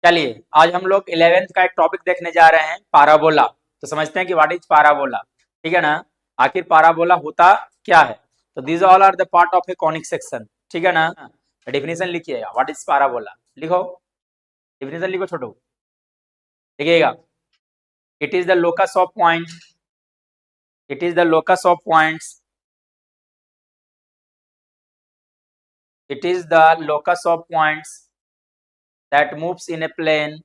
चलिए आज हम लोग 11th का एक टॉपिक देखने जा रहे हैं, पाराबोला। तो समझते हैं कि व्हाट इज पाराबोला। ठीक है ना। आखिर पाराबोला होता क्या है। तो these all are the part of a conic section. ठीक है ना। डेफिनेशन लिखिएगा, व्हाट इज पाराबोला। लिखो, डेफिनेशन लिखो छोटू, लिखिएगा। It is the locus of point, it is the locus of points, it is the locus of points that moves in a plane,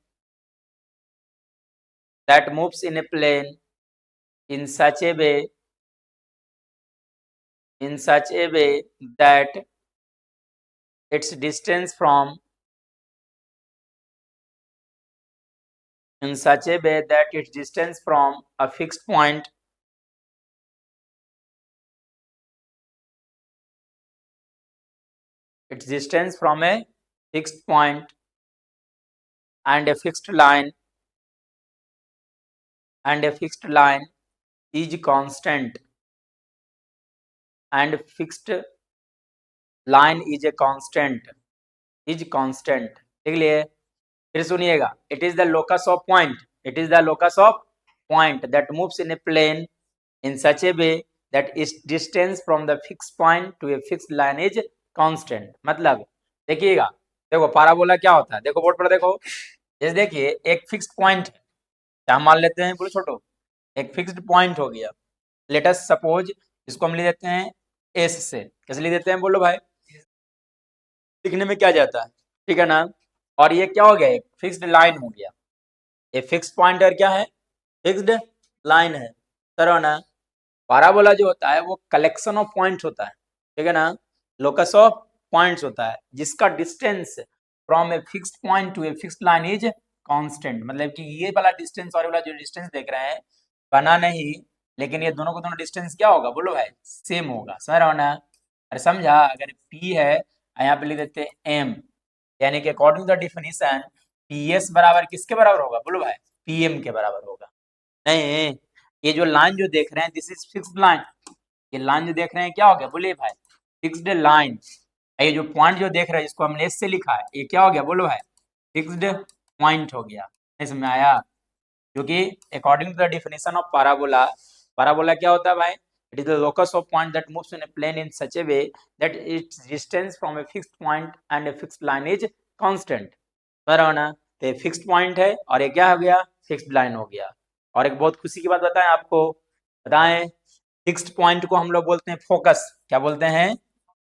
that moves in a plane in such a way, in such a way that its distance from, in such a way that its distance from a fixed point, its distance from a fixed point and a fixed line, and a fixed line is constant, and fixed line is a constant, is constant। देख लिए, फिर सुनिएगा। It is the locus of point, it is the locus of point that moves in a plane in such a way that its distance from the fixed point to a fixed line is constant। मतलब देखिएगा, देखो parabola क्या होता है, देखो board पर देखो। जैसे देखिए एक फिक्स्ड पॉइंट है, क्या हम मान लेते हैं, बोलो छोटो, एक फिक्स्ड पॉइंट हो गया। लेट अस सपोज इसको हम ले देते हैं एस से। कैसे ले देते हैं बोलो भाई, लिखने में क्या जाता है, ठीक है ना। और ये क्या हो गया, एक फिक्स्ड लाइन हो गया। ये फिक्स्ड पॉइंट और क्या है, फिक्स्ड लाइन है। सर ना, पाराबोला जो होता है वो कलेक्शन ऑफ पॉइंट्स होता है, ठीक है ना। लोकस ऑफ पॉइंट्स होता है जिसका distance from a fixed point to A fixed line is constant. मतलब कि ये वाला डिस्टेंस और ये वाला जो डिस्टेंस देख रहे हैं बना नहीं, लेकिन ये दोनों को दोनों डिस्टेंस क्या होगा बोलो भाई, सेम होगा। समझ रहे हो ना। अरे समझा, अगर P है यहाँ पे लिख देते हैं M, यानी कि according to the definition PS बराबर किसके बराबर होगा बोलो भाई, PM के बराबर होगा। नहीं, ये जो लाइन जो देख रहे हैं दिस इज फिक्स्ड लाइन। ये लाइन जो देख रहे हैं क्या हो गया बोलिए भाई, फिक्स्ड लाइन। ये जो पॉइंट जो देख रहे हैं जिसको हमने एस से लिखा है ये क्या हो गया बोलो भाई, फिक्स्ड पॉइंट हो गया। नहीं समझ में आया। क्योंकि according to the definition of parabola, parabola क्या होता है भाई, it is the locus of point that moves in a plane in such a way that its distance from a fixed point and a fixed line is constant. बराबर ना। तो ये fixed point है और ये क्या हो गया, फिक्स्ड लाइन हो गया। और एक बहुत खुशी की बात बताएं आपको, बताएं, फिक्स्ड पॉइंट को हम लोग बोलते हैं फोकस। क्या बोलते हैं,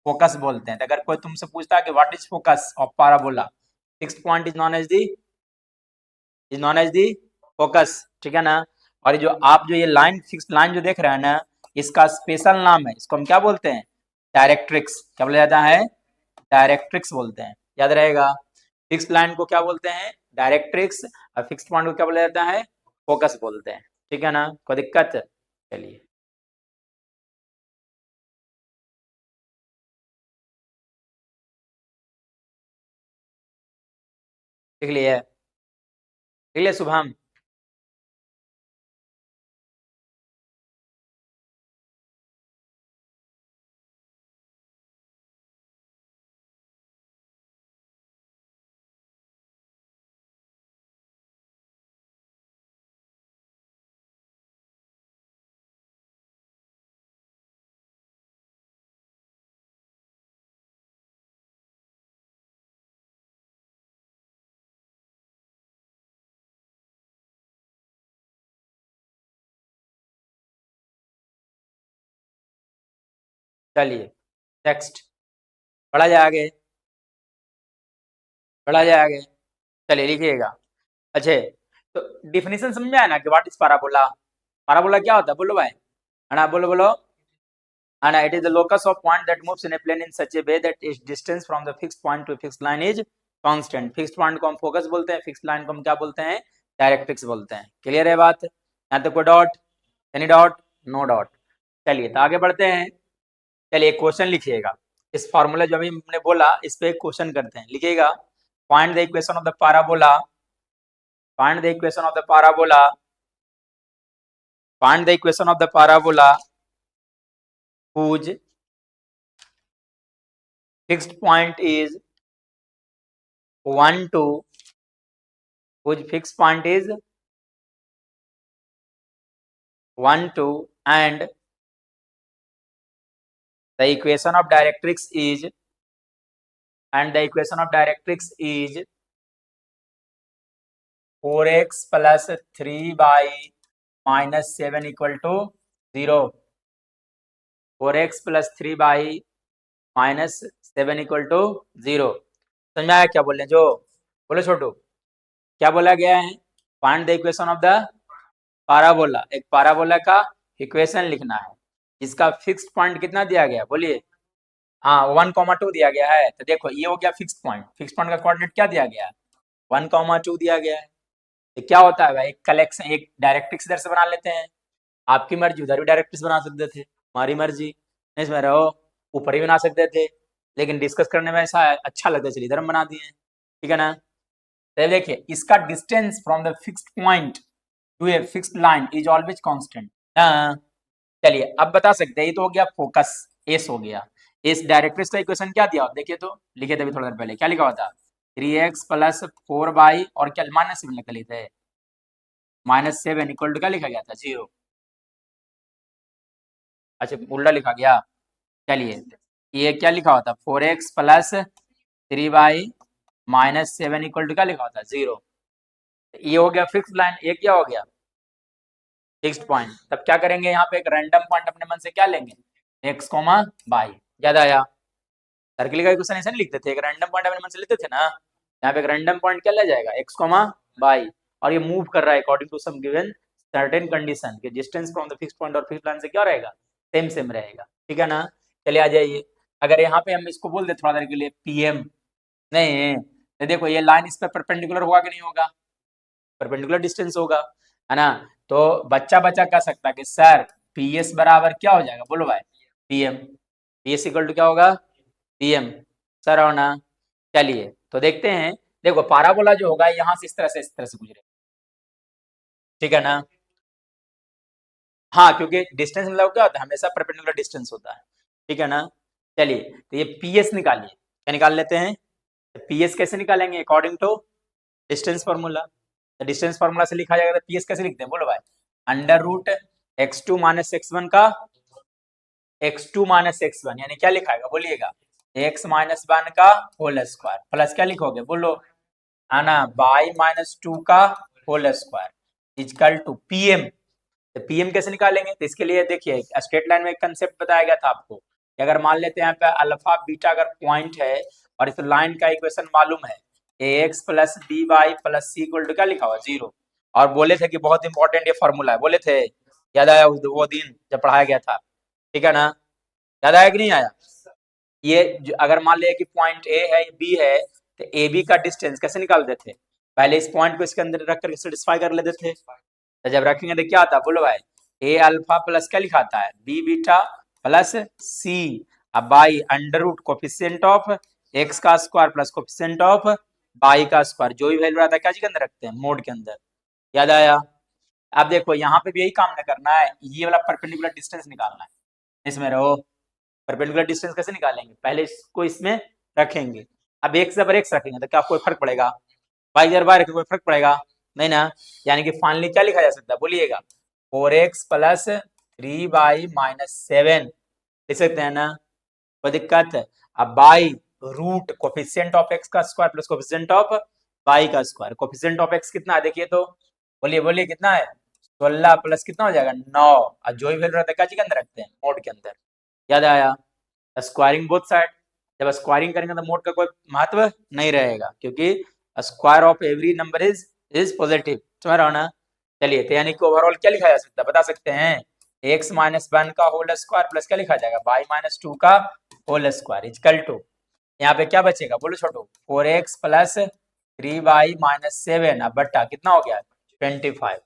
फोकस बोलते हैं। तो अगर कोई तुमसे पूछता है कि what is focus of parabola, fixed point is known as the, is known as the focus, ठीक है ना। और जो आप जो ये लाइन, फिक्स्ड लाइन जो देख रहे हैं ना, इसका स्पेशल नाम है, इसको हम क्या बोलते हैं, डायरेक्ट्रिक्स। क्या बोला जाता है, डायरेक्ट्रिक्स बोलते हैं, याद रहेगा। फिक्स्ड लाइन को क्या बोलते हैं, डायरेक्ट्रिक्स, और फिक्स्ड पॉइंट को क्या बोला जाता है, फोकस बोलते हैं। ठीक है ना, कोई दिक्कत। चलिए लिख लिए, लिख लिए शुभम। चलिए नेक्स्ट, पढ़ा जाए आगे, पढ़ा जाए आगे। चलिए लिखिएगा। अच्छा, तो डिफिनेशन समझ में आया ना कि व्हाट इज पाराबोला। पाराबोला क्या होता है बोलो भाई, है ना, बोलो बोलो। And it is the locus of point that moves in a plane in such a way that its distance from the fixed point to a fixed line is constant। fixed point को हम focus बोलते हैं, fixed line को हम क्या बोलते हैं, directrix बोलते हैं। क्लियर है बात, यहाँ तक कोई dot, any dot, no dot. चलिए तो आगे बढ़ते हैं। चलिए एक क्वेश्चन लिखिएगा, इस फॉर्मूला जो अभी हमने बोला इस पे एक क्वेश्चन करते हैं। लिखिएगा, find the equation of the parabola, find the equation of the parabola, find the equation of the parabola whose fixed point is 1 2 whose fixed point is 1 2 and the equation of directrix is 4x plus 3 by minus 7 equal to 0. 4x plus 3 by minus 7 equal to 0. समझ में आया क्या बोल रहे हैं? जो बोलो छोटू, क्या बोला गया है? Find the equation of the parabola. एक पाराबोला का इक्वेशन लिखना है जिसका फिक्स्ड पॉइंट कितना दिया गया, बोलिए। हाँ 1,2 दिया गया है। तो देखो ये हो गया फिक्स्ड पॉइंट। फिक्स्ड पॉइंट का कोऑर्डिनेट क्या दिया गया है? 1,2 दिया गया है। तो क्या होता है भाई, एक कलेक्शन, एक डायरेक्ट्रिक्स इधर से बना लेते हैं। आपकी मर्जी, उधर भी डायरेक्ट्रिक्स बना सकते थे, हमारी मर्जी। नहीं समझ रहे हो? ऊपर ही बना सकते थे, लेकिन डिस्कस करने में ऐसा अच्छा लगता है, चलिए इधर हम बना दिए, ठीक है ना। तो देखिए इसका distance from the fixed point to A fixed line is always constant. चलिए अब बता सकते हैं, ये तो हो गया फोकस, एस हो गया। इस डायरेक्ट्रिक्स का इक्वेशन क्या दिया देखिए, तो लिखे थे अभी थोड़ा देर पहले, क्या लिखा हुआ था? 3x प्लस 4 बाई और क्या माइनस 7 लिख लेते हैं, -7 इक्वल टू क्या लिखा गया था? 0। अच्छा उल्टा लिखा गया। चलिए ये क्या लिखा होता? 4x plus 3 by -7 equal to क्या लिखा होता? 0। ये हो गया फिक्स लाइन, ये क्या हो गया? Fixed point. तब क्या करेंगे, यहाँ पे एक रैंडम पॉइंट अपने मन से क्या लेंगे? x, y। याद आया? सर्किल का इक्वेशन ऐसे नहीं लिखते थे, एक रैंडम पॉइंट अपने मन से लेते थे ना। यहाँ पे एक रैंडम पॉइंट क्या ले जाएगा? x, y। और ये मूव कर रहा है according to some given certain condition के distance from the fixed point और फिक्स्ड लाइन से क्या रहेगा? सेम रहेगा, ठीक है ना। चलिए आ जाइए, अगर यहाँ पे हम इसको बोल दे थोड़ा देर के लिए PM, नहीं तो देखो ये लाइन इस पर परपेंडिकुलर होगा कि नहीं होगा? परपेंडिकुलर डिस्टेंस होगा, है ना। तो बच्चा कह सकता है कि सर PS बराबर क्या हो जाएगा, बोलो भाई? PM। PS इक्वल टू क्या होगा? PM। सर हो ना। चलिए तो देखते हैं, देखो पाराबोला जो होगा यहाँ से इस तरह से गुजरे, ठीक है ना। हाँ क्योंकि डिस्टेंस मतलब क्या होता है, हमेशा परपेंडिकुलर डिस्टेंस होता है, ठीक है ना। चलिए तो ये PS निकालिए, क्या निकाल लेते हैं? PS कैसे निकालेंगे? According to distance formula. Distance formula से लिखा जाएगा, तो PS कैसे लिखते हैं, बोलो भाई? √x2 - x1 का x2 - x1, यानी क्या लिखाएगा बोलिएगा? x - 1 का होल स्क्वायर प्लस क्या लिखोगे, बोलो? है ना, y - 2 का whole square equal to PM। तो PM कैसे निकालेंगे? तो इसके लिए देखिए स्ट्रेट लाइन में एक कंसेप्ट बताया गया था आपको कि अगर मान लेते हैं यहाँ पे अल्फा बीटा अगर पॉइंट है और इस लाइन का इक्वेशन मालूम है, ax plus by plus c equal to क्या लिखा हुआ? 0। और बोले थे कि बहुत इंपॉर्टेंट ये फॉर्मूला है, बोले थे, याद आया वो दिन जब पढ़ाया गया था, ठीक है ना। याद आया कि नहीं आया? ये अगर मान लिया कि पॉइंट A है, B है, तो AB का डिस्टेंस कैसे निकालते थे? पहले इस पॉइंट को इसके अंदर रख कर सेटिस्फाई कर लेते थे। तो जब रखेंगे तो क्या आता है, बोलो भाई? A अल्फा प्लस क्या लिखा आता है? B बीटा प्लस C अब by under √ coefficient of x का square plus coefficient of y का स्क्वायर, जो भी वैल्यू आता है क्या के अंदर रखते हैं? मोड के अंदर। याद आया? अब देखो यहाँ पे भी यही काम न करना है, ये वाला परपेंडिकुलर डिस्टेंस निकालना है। इसमें रहो, परपेंडिकुलर डिस्टेंस कैसे निकालेंगे? पहले इसको इसमें रखेंगे, अब x जबर x रखेंगे तो क्या कोई फर्क पड़ेगा? y जबर y रखेंगे कोई फर्क पड़ेगा? नहीं ना। यानी कि फाइनली क्या लिखा जा सकता है, बोलिएगा? 4x प्लस 3 बाई -7 लिख सकते हैं ना, कोई दिक्कत है? अब by root coefficient of x का square plus coefficient of y का स्क्वायर। कोफिशिएंट ऑफ x कितना है देखिए तो, बोलिए कितना है? 16 प्लस कितना हो जाएगा? 9। और जो भी वैल्यू रहता है क्या के अंदर रखते हैं? मोड के अंदर। याद आया? Squaring both side. जब स्क्वायरिंग करेंगे तो मोड का कोई महत्व नहीं रहेगा, क्योंकि square of every number is positive, समझ रहा हो ना। चलिए तो यानी कि ओवरऑल क्या लिखा जा सकता है, बता सकते हैं? x - 1 का होल स्क्वायर प्लस क्या लिखा जाएगा? y - 2 का होल स्क्वायर इजकल टू, यहाँ पे क्या बचेगा बोलो छोटू? 4x प्लस 3y - 7 अब बट्टा कितना हो गया? 25।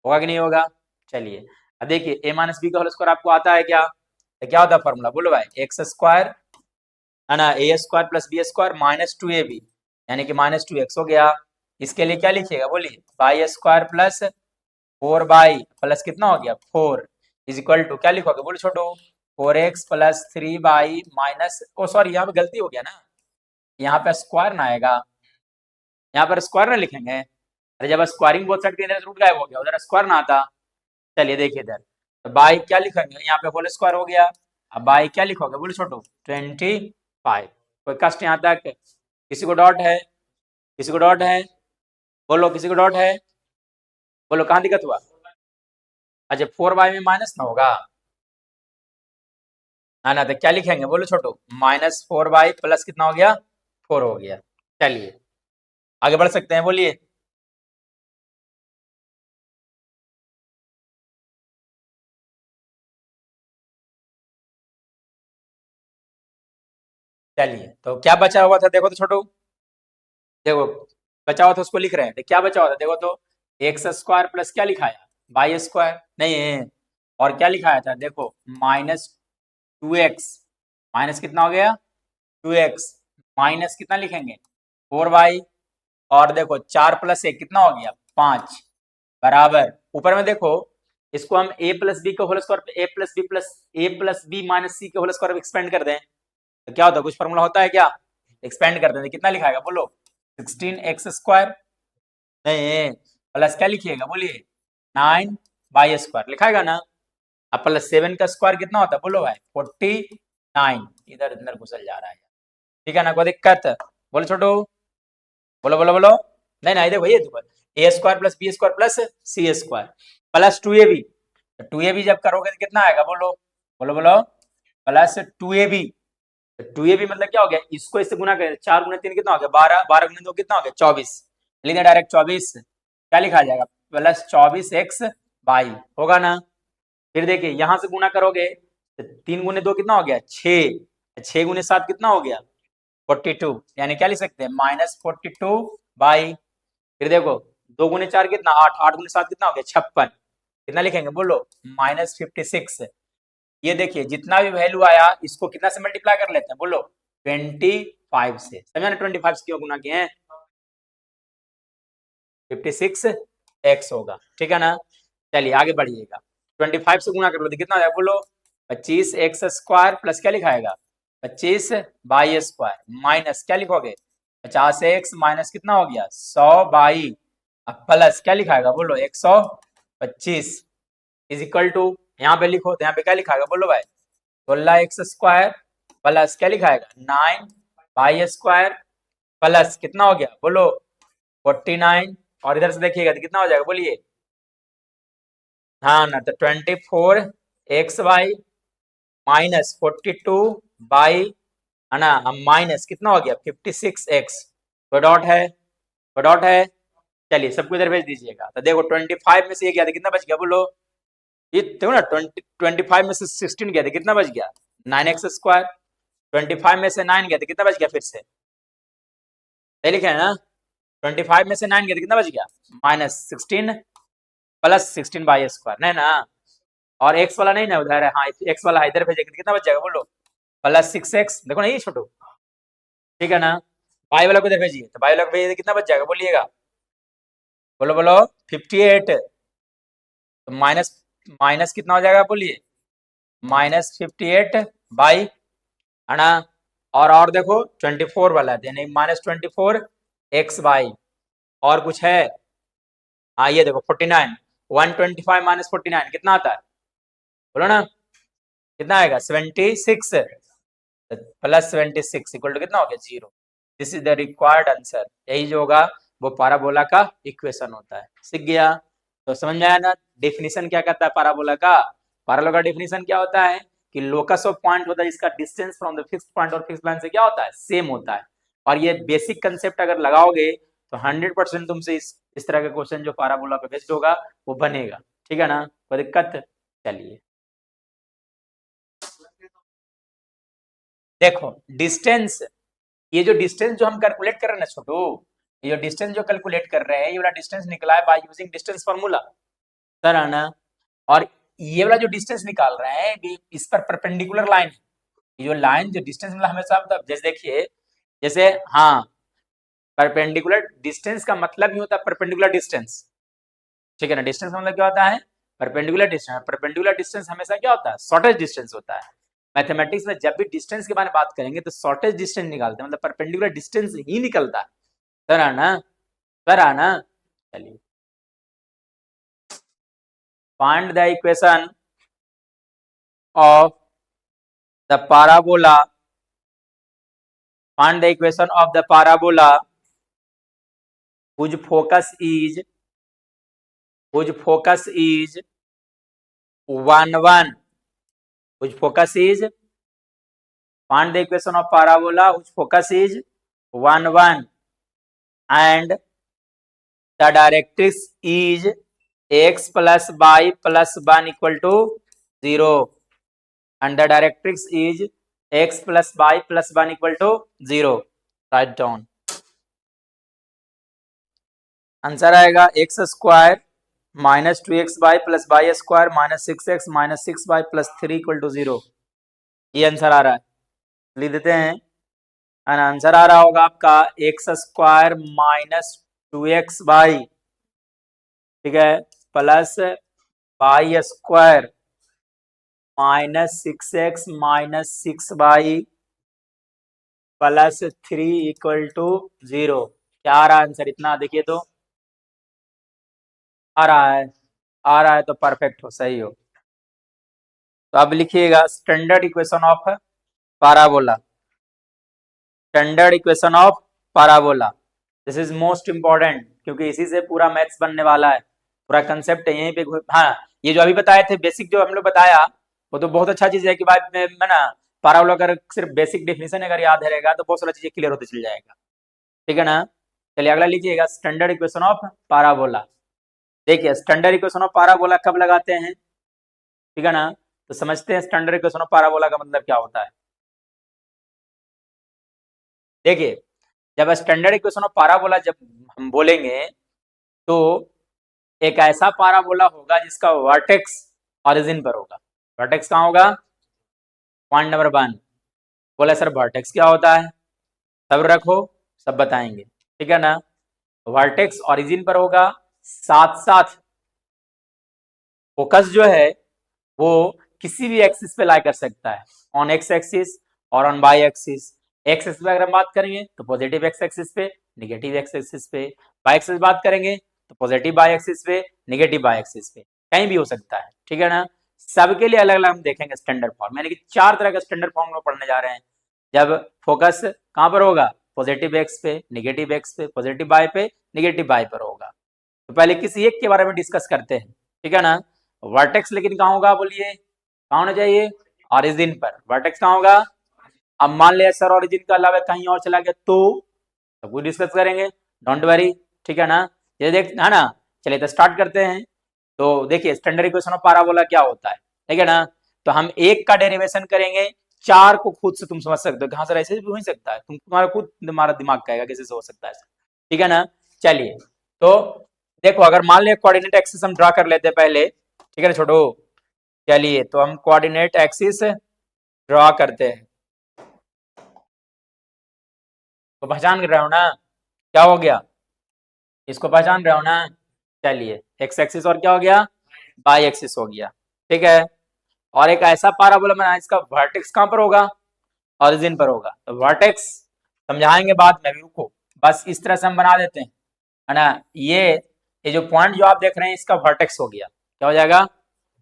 होगा कि नहीं होगा? चलिए अब देखिए a - b का होल स्क्वायर आपको आता है क्या? तो क्या होता है फॉर्मूला, बोलो भाई? x स्क्वायर है ना, a square plus b square -2ab, यानी कि -2x हो गया। इसके लिए क्या लिखिएगा बोलिए? y square plus 4y plus कितना हो गया? 4 इज इक्वल टू क्या लिखोगे बोलो छोटू? 4x प्लस 3y माइनस, ओ सॉरी यहाँ पे गलती हो गया ना, यहाँ पे स्क्वायर ना आएगा, यहाँ पर स्क्वायर ना लिखेंगे, अरे जब स्क्वायरिंग बोथ साइड के इधर रूट गायब हो गया, उधर स्क्वायर ना आता। चलिए देखिए इधर, तो बाई क्या लिखेंगे, यहाँ पे होल स्क्वायर हो गया। अब बाई क्या लिखोगे बोलो छोटू, 25। कोई कष्ट यहाँ तक, किसी को डॉट है, किसी को डॉट है, बोलो किसी को डॉट है, बोलो कहाँ दिक्कत हुआ। अच्छा 4 बाई में माइनस ना होगा, ना तो क्या लिखेंगे बोलो छोटू, -4 बाई प्लस कितना हो गया, 4 हो गया। चलिए आगे बढ़ सकते हैं, बोलिए। चलिए तो क्या बचा हुआ था देखो तो छोटू, देखो बचा हुआ था उसको लिख रहे हैं, तो क्या बचा हुआ था देखो तो, एक्स स्क्वायर प्लस क्या लिखाया, वाई स्क्वायर नहीं है, और क्या लिखाया था देखो, -2x, माइनस कितना हो गया 2x, माइनस कितना लिखेंगे 4y, और देखो 4 + 1 कितना हो गया 5, बराबर ऊपर में देखो, इसको हम a प्लस बी के whole square, a plus b minus c के होल स्क्वायर एक्सपेंड कर दें, तो क्या होता है, कुछ फॉर्मूला होता है क्या, एक्सपेंड कर दें, कितना लिखाएगा बोलो 16x² नहीं, प्लस क्या लिखिएगा बोलिए 9y² लिखाएगा ना। अब +7 का स्क्वायर कितना होता है बोलो भाई 49, इधर इधर घुसल जा रहा है, ठीक है ना, कोई दिक्कत, बोलो छोटू, बोलो बोलो बोलो, नहीं नहीं देखो ये देखो, a² + b² + c² plus 2ab, 2ab जब करोगे तो कितना आएगा बोलो, बोलो बोलो, +2ab, 2ab मतलब क्या हो गया, इसको इससे गुना करें, 4 × 3 कितना हो गया 12, 12 × 2 कितना हो गया 24, लिख दें डायरेक्ट 24, क्या लिखा जाएगा +24x/, होगा ना। फिर देखिए यहां से गुना करोगे तो 3 × 2 कितना हो गया 6, 6 × 7 कितना हो गया 42, यानी क्या लिख सकते हैं -42/, फिर देखो 2 × 4 कितना 8, 8 × 7 कितना हो गया 56, कितना लिखेंगे बोलो -56। ये देखिए जितना भी वैल्यू आया इसको कितना से मल्टीप्लाई कर लेते हैं बोलो 25 से, समझा ना, 25 से क्यों गुना किए हैं, 56x होगा, ठीक है ना। चलिए आगे बढ़िएगा, 25 से गुना कर लो तो कितना हो जाएगा बोलो 25x² प्लस क्या लिखाएगा 25y² माइनस क्या लिखोगे 50x माइनस कितना हो गया 100y, अब प्लस क्या लिखाएगा बोलो 125 इज इक्वल टू, यहाँ पे लिखो तो यहाँ पे क्या लिखाएगा बोलो भाई 16x² प्लस क्या लिखाएगा 9y² प्लस कितना हो गया बोलो 49, और इधर से देखिएगा तो कितना हो जाएगा बोलिए, हाँ ना, तो 24xy -42y है ना, माइनस कितना हो गया 56x, कोई डॉट है, कोई डॉट है, चलिए सबको इधर भेज दीजिएगा, तो देखो 25 में से ये गया था कितना बच गया बोलो, ये देखो ना 25 में से 16 गया था कितना बच गया 9x², 25 में से 9 गया था कितना बच गया, फिर से सही लिखे है ना, 25 में से 9 गया था कितना बच गया -16 + 16y² नहीं ना, और x वाला नहीं ना उधर है, हाँ x वाला इधर भेजेगा तो कितना बच जाएगा बोलो +6x, देखो ना ये छोटू, ठीक है ना, y वाला को इधर भेजिए, तो y वाला को भेजिए तो कितना बच जाएगा बोलिएगा, बोलो बोलो 58, तो माइनस माइनस कितना हो जाएगा बोलिए -58 है ना, और देखो 24 वाला यानी -24x/, और कुछ है, हाँ ये देखो 49, 125 - 49 कितना आता है बोलो ना, कितना आएगा 76, +76 इक्वल टू कितना हो गया 0, this is the required answer, यही जो होगा वो पाराबोला का इक्वेशन होता है, सीख गया, तो समझ में आया ना, डेफिनेशन क्या कहता है पाराबोला का, पाराबोला का डेफिनेशन क्या होता है कि लोकस ऑफ पॉइंट होता है जिसका distance from the fixed point और फिक्स्ड लाइन से क्या होता है सेम होता है, और ये बेसिक कंसेप्ट अगर लगाओगे तो 100% तुमसे इस तरह का क्वेश्चन जो पाराबोला पे बेस्ड होगा वो बनेगा, ठीक है ना, कोई दिक्कत। चलिए देखो डिस्टेंस, ये जो डिस्टेंस जो हम कैलकुलेट कर रहे हैं ना छोटू, ये जो डिस्टेंस जो कैलकुलेट कर रहे हैं ये वाला डिस्टेंस निकला है by using distance formula, sir है ना, और ये वाला जो डिस्टेंस निकाल रहे हैं ये इस पर परपेंडिकुलर लाइन है, ये जो लाइन जो डिस्टेंस मतलब हमेशा मतलब जैसे देखिए, जैसे हाँ परपेंडिकुलर डिस्टेंस का मतलब ही होता है परपेंडिकुलर डिस्टेंस, ठीक है ना, डिस्टेंस का मतलब क्या होता है परपेंडिकुलर डिस्टेंस, परपेंडिकुलर डिस्टेंस हमेशा क्या होता है शॉर्टेस्ट डिस्टेंस होता है, मैथमेटिक्स में जब भी डिस्टेंस के बारे में बात करेंगे तो शॉर्टेस्ट डिस्टेंस निकालते हैं, मतलब परपेंडिकुलर डिस्टेंस ही निकलता है, सर है ना, सर है ना, चलिए, find the equation of the parabola, find the equation of the parabola whose focus is 1 1, whose focus is, find the equation of parabola whose focus is 1 1 and the directrix is x plus y plus 1 equal to 0, and the directrix is x plus y plus 1 equal to 0. Write down. Answer आएगा x square minus 2xy plus y square minus 6x minus 6y plus 3 equal to 0. ये answer आ रहा है, लिख देते हैं. And answer आ रहा होगा आपका एक्स स्क्वायर माइनस 2xy, ठीक है, plus y square minus 6x minus 6y plus 3 equal to 0. क्या आ रहा है आंसर? इतना देखिए तो आ रहा है तो परफेक्ट हो, सही हो. तो अब लिखिएगा standard equation of parabola. Standard equation of parabola, this is most important, क्योंकि इसी से पूरा मैथ्स बनने वाला है, पूरा कंसेप्ट है यहीं पे. हाँ, ये जो अभी बताए थे बेसिक जो हम लोग बताया वो तो बहुत अच्छा चीज है कि भाई मैं ना पैराबोला अगर सिर्फ बेसिक डेफिनेशन अगर याद रहेगा तो बहुत सारी चीजें क्लियर होते चल जाएगा, ठीक है ना. चलिए अगला लीजिएगा स्टैंडर्ड इक्वेशन ऑफ पैराबोला. देखिए स्टैंडर्ड इक्वेशन ऑफ पैराबोला कब लगाते हैं, ठीक है ना. तो समझते हैं स्टैंडर्ड इक्वेशन ऑफ पैराबोला का मतलब क्या होता है. देखिए जब स्टैंडर्ड इक्वेशन ऑफ पैराबोला जब हम बोलेंगे तो एक ऐसा पैराबोला होगा जिसका वर्टेक्स ओरिजिन पर होगा. वर्टेक्स कहाँ होगा? Point number 1. बोला सर वर्टेक्स क्या होता है? सब रखो, सब बताएंगे, ठीक है ना. वर्टेक्स ओरिजिन पर होगा, साथ साथ फोकस जो है वो किसी भी एक्सिस पे लाई कर सकता है, ऑन एक्स एक्सिस और on y axis. X axis पे अगर हम बात करेंगे तो पॉजिटिव एक्स एक्सिस पे, नेगेटिव एक्स एक्सिस पे. वाई एक्सिस बात करेंगे तो पॉजिटिव वाई एक्सिस पे, नेगेटिव वाई एक्सिस पे, कहीं भी हो सकता है, ठीक है ना. सबके लिए अलग अलग हम देखेंगे स्टैंडर्ड फॉर्म, यानी कि 4 तरह का स्टैंडर्ड फॉर्म हम पढ़ने जा रहे हैं. जब फोकस कहाँ पर होगा? पॉजिटिव एक्स पे, नेगेटिव एक्स पे, पॉजिटिव वाई पे, नेगेटिव वाई पर होगा. तो पहले किसी एक के बारे में डिस्कस करते हैं, ठीक है ना. वर्टेक्स लेकिन कहाँ होगा? बोलिए कहाँ होना चाहिए? ओरिजिन पर. वर्टेक्स कहाँ होगा? अब मान लिया सर ओरिजिन के अलावा कहीं और चला गया तो सब कुछ डिस्कस करेंगे, डोंट वरी, ठीक है ना. ये देख है ना. चलिए तो स्टार्ट करते हैं. तो देखिए स्टैंडर्ड इक्वेशन ऑफ पैराबोला क्या होता है, ठीक है ना. तो हम एक का डेरिवेशन करेंगे, 4 को खुद से तुम समझ सकते हो कहाँ सर ऐसे भी हो ही सकता है, तुम्हारा खुद तुम्हारा दिमाग कहेगा कैसे से हो सकता है, ठीक है ना. चलिए तो देखो अगर मान लिया कोऑर्डिनेट एक्सिस हम ड्रा कर लेते हैं पहले, ठीक है ना छोटो. चलिए तो हम कोऑर्डिनेट एक्सिस ड्रा करते हैं. तो पहचान रहे हो ना क्या हो गया? इसको पहचान रहे हो ना. चलिए एक्स एक्सिस और क्या हो गया? वाई एक्सिस हो गया, ठीक है. और एक ऐसा पैराबोला बनाया इसका वर्टेक्स कहां पर होगा? ओरिजिन पर होगा. तो वर्टेक्स समझाएंगे बाद में, भी रुको, बस इस तरह से हम बना देते हैं, है ना. ये जो पॉइंट जो आप देख रहे हैं इसका वर्टेक्स हो गया. क्या हो जाएगा?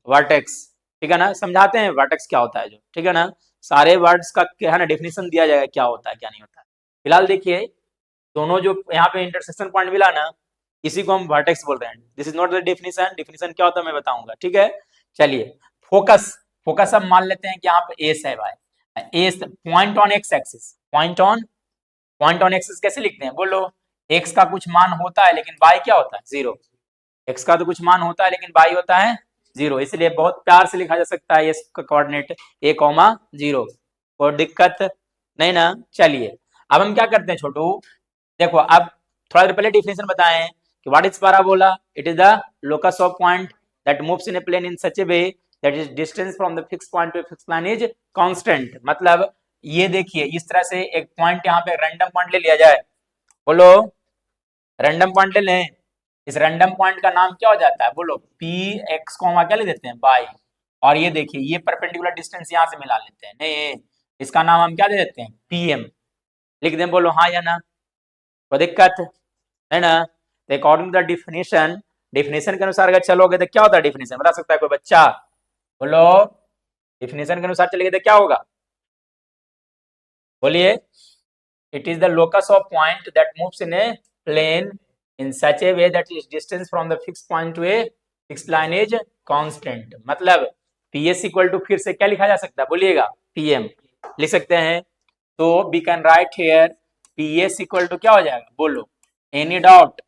वर्टेक्स, ठीक है ना. समझाते हैं वर्टेक्स क्या होता है जो, ठीक है ना. सारे वर्ड्स का क्या है ना डेफिनेशन दिया जाएगा क्या होता है क्या नहीं होता है. फिलहाल देखिए दोनों जो यहाँ पे इंटरसेक्शन पॉइंट मिला ना इसी को हम वर्टेक्स बोल रहे हैं. This is not the definition, definition क्या होता है मैं बताऊंगा, ठीक है. चलिए फोकस, फोकस हम मान लेते हैं कि यहाँ पे एस है भाई. S point on x axis, point on axis कैसे लिखते हैं बोलो? एक्स का कुछ मान होता है लेकिन वाई क्या होता है? 0. एक्स का तो कुछ मान होता है लेकिन वाई होता है 0, इसलिए बहुत प्यार से लिखा जा सकता है एस का कोऑर्डिनेट a,0. कोई दिक्कत नहीं ना. चलिए अब हम क्या करते हैं छोटू, देखो अब थोड़ा देर पहले डिफिनेशन बताएं कि what is parabola. It is the locus of point that moves in a plane in such a way that is distance from the fix point to a fix plane is constant. मतलब ये देखिए इस तरह से एक point यहाँ पे random point ले लिया जाए, बोलो रैंडम पॉइंट ले लें. इस रैंडम पॉइंट का नाम क्या हो जाता है बोलो? पी एक्स को हम क्या ले देते हैं? बाई. और ये देखिए ये परपेंडिकुलर डिस्टेंस यहाँ से मिला लेते हैं, नहीं इसका नाम हम क्या दे देते हैं? पी एम लिख दें. बोलो हाँ या ना, कोई दिक्कत है ना. According to the definition, definition के अनुसार अगर चलोगे तो क्या होता है डिफिनेशन, बता सकता है कोई बच्चा? बोलो, डिफिनेशन के अनुसार चलेंगे तो क्या होगा? बोलिए। It is the locus of point that moves in a plane in such a way that is distance from the fix point to a fix line is constant. मतलब पीएस इक्वल टू फिर से क्या लिखा जा सकता है, बोलिएगा? PM लिख सकते हैं। तो we can write here PS equal to क्या हो जाएगा, बोलो? Any doubt?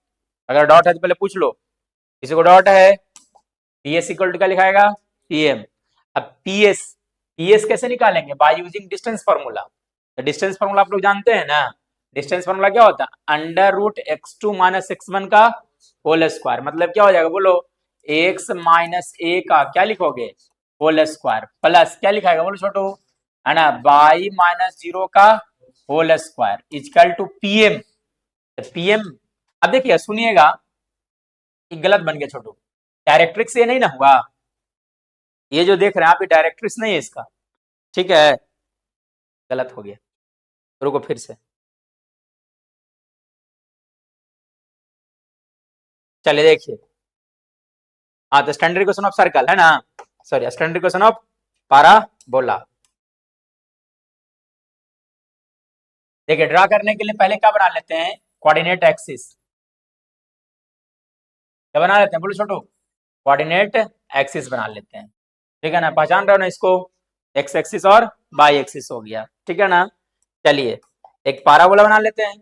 अगर डाउट है तो पहले पूछ लो, किसी को डाउट है? पीएस इक्वल टू क्या लिखाएगा, पीएम। अब पीएस, पीएस कैसे निकालेंगे? By using distance formula. तो डिस्टेंस फार्मूला आप लोग जानते हैं ना, डिस्टेंस फार्मूला क्या होता है? Under root x2 minus x1 का होल स्क्वायर। मतलब क्या हो जाएगा, बोलो? x माइनस ए का क्या लिखोगे, होल स्क्वायर, प्लस क्या लिखाएगा, बोलो छोटू, है ना, बाई माइनस 0 का whole square equal to PM. PM, अब देखिए सुनिएगा, गलत बन गया छोटू, डायरेक्ट्रिक्स ये नहीं ना हुआ, ये जो देख रहे हैं आप ये डायरेक्ट्रिक्स नहीं है इसका, ठीक है? गलत हो गया, रुको फिर से, चलिए देखिए। हाँ, तो स्टैंडर्ड क्वेश्चन ऑफ सर्कल है ना, sorry standard question of parabola. देखिए ड्रा करने के लिए पहले क्या बना लेते हैं, कोऑर्डिनेट एक्सिस। क्या बना लेते हैं, बोलो छोटू? कोऑर्डिनेट एक्सिस बना लेते हैं, ठीक है ना? पहचान रहे हो ना इसको? एक्स एक्सिस और वाई एक्सिस हो गया, ठीक है ना? चलिए एक पैराबोला बना लेते हैं,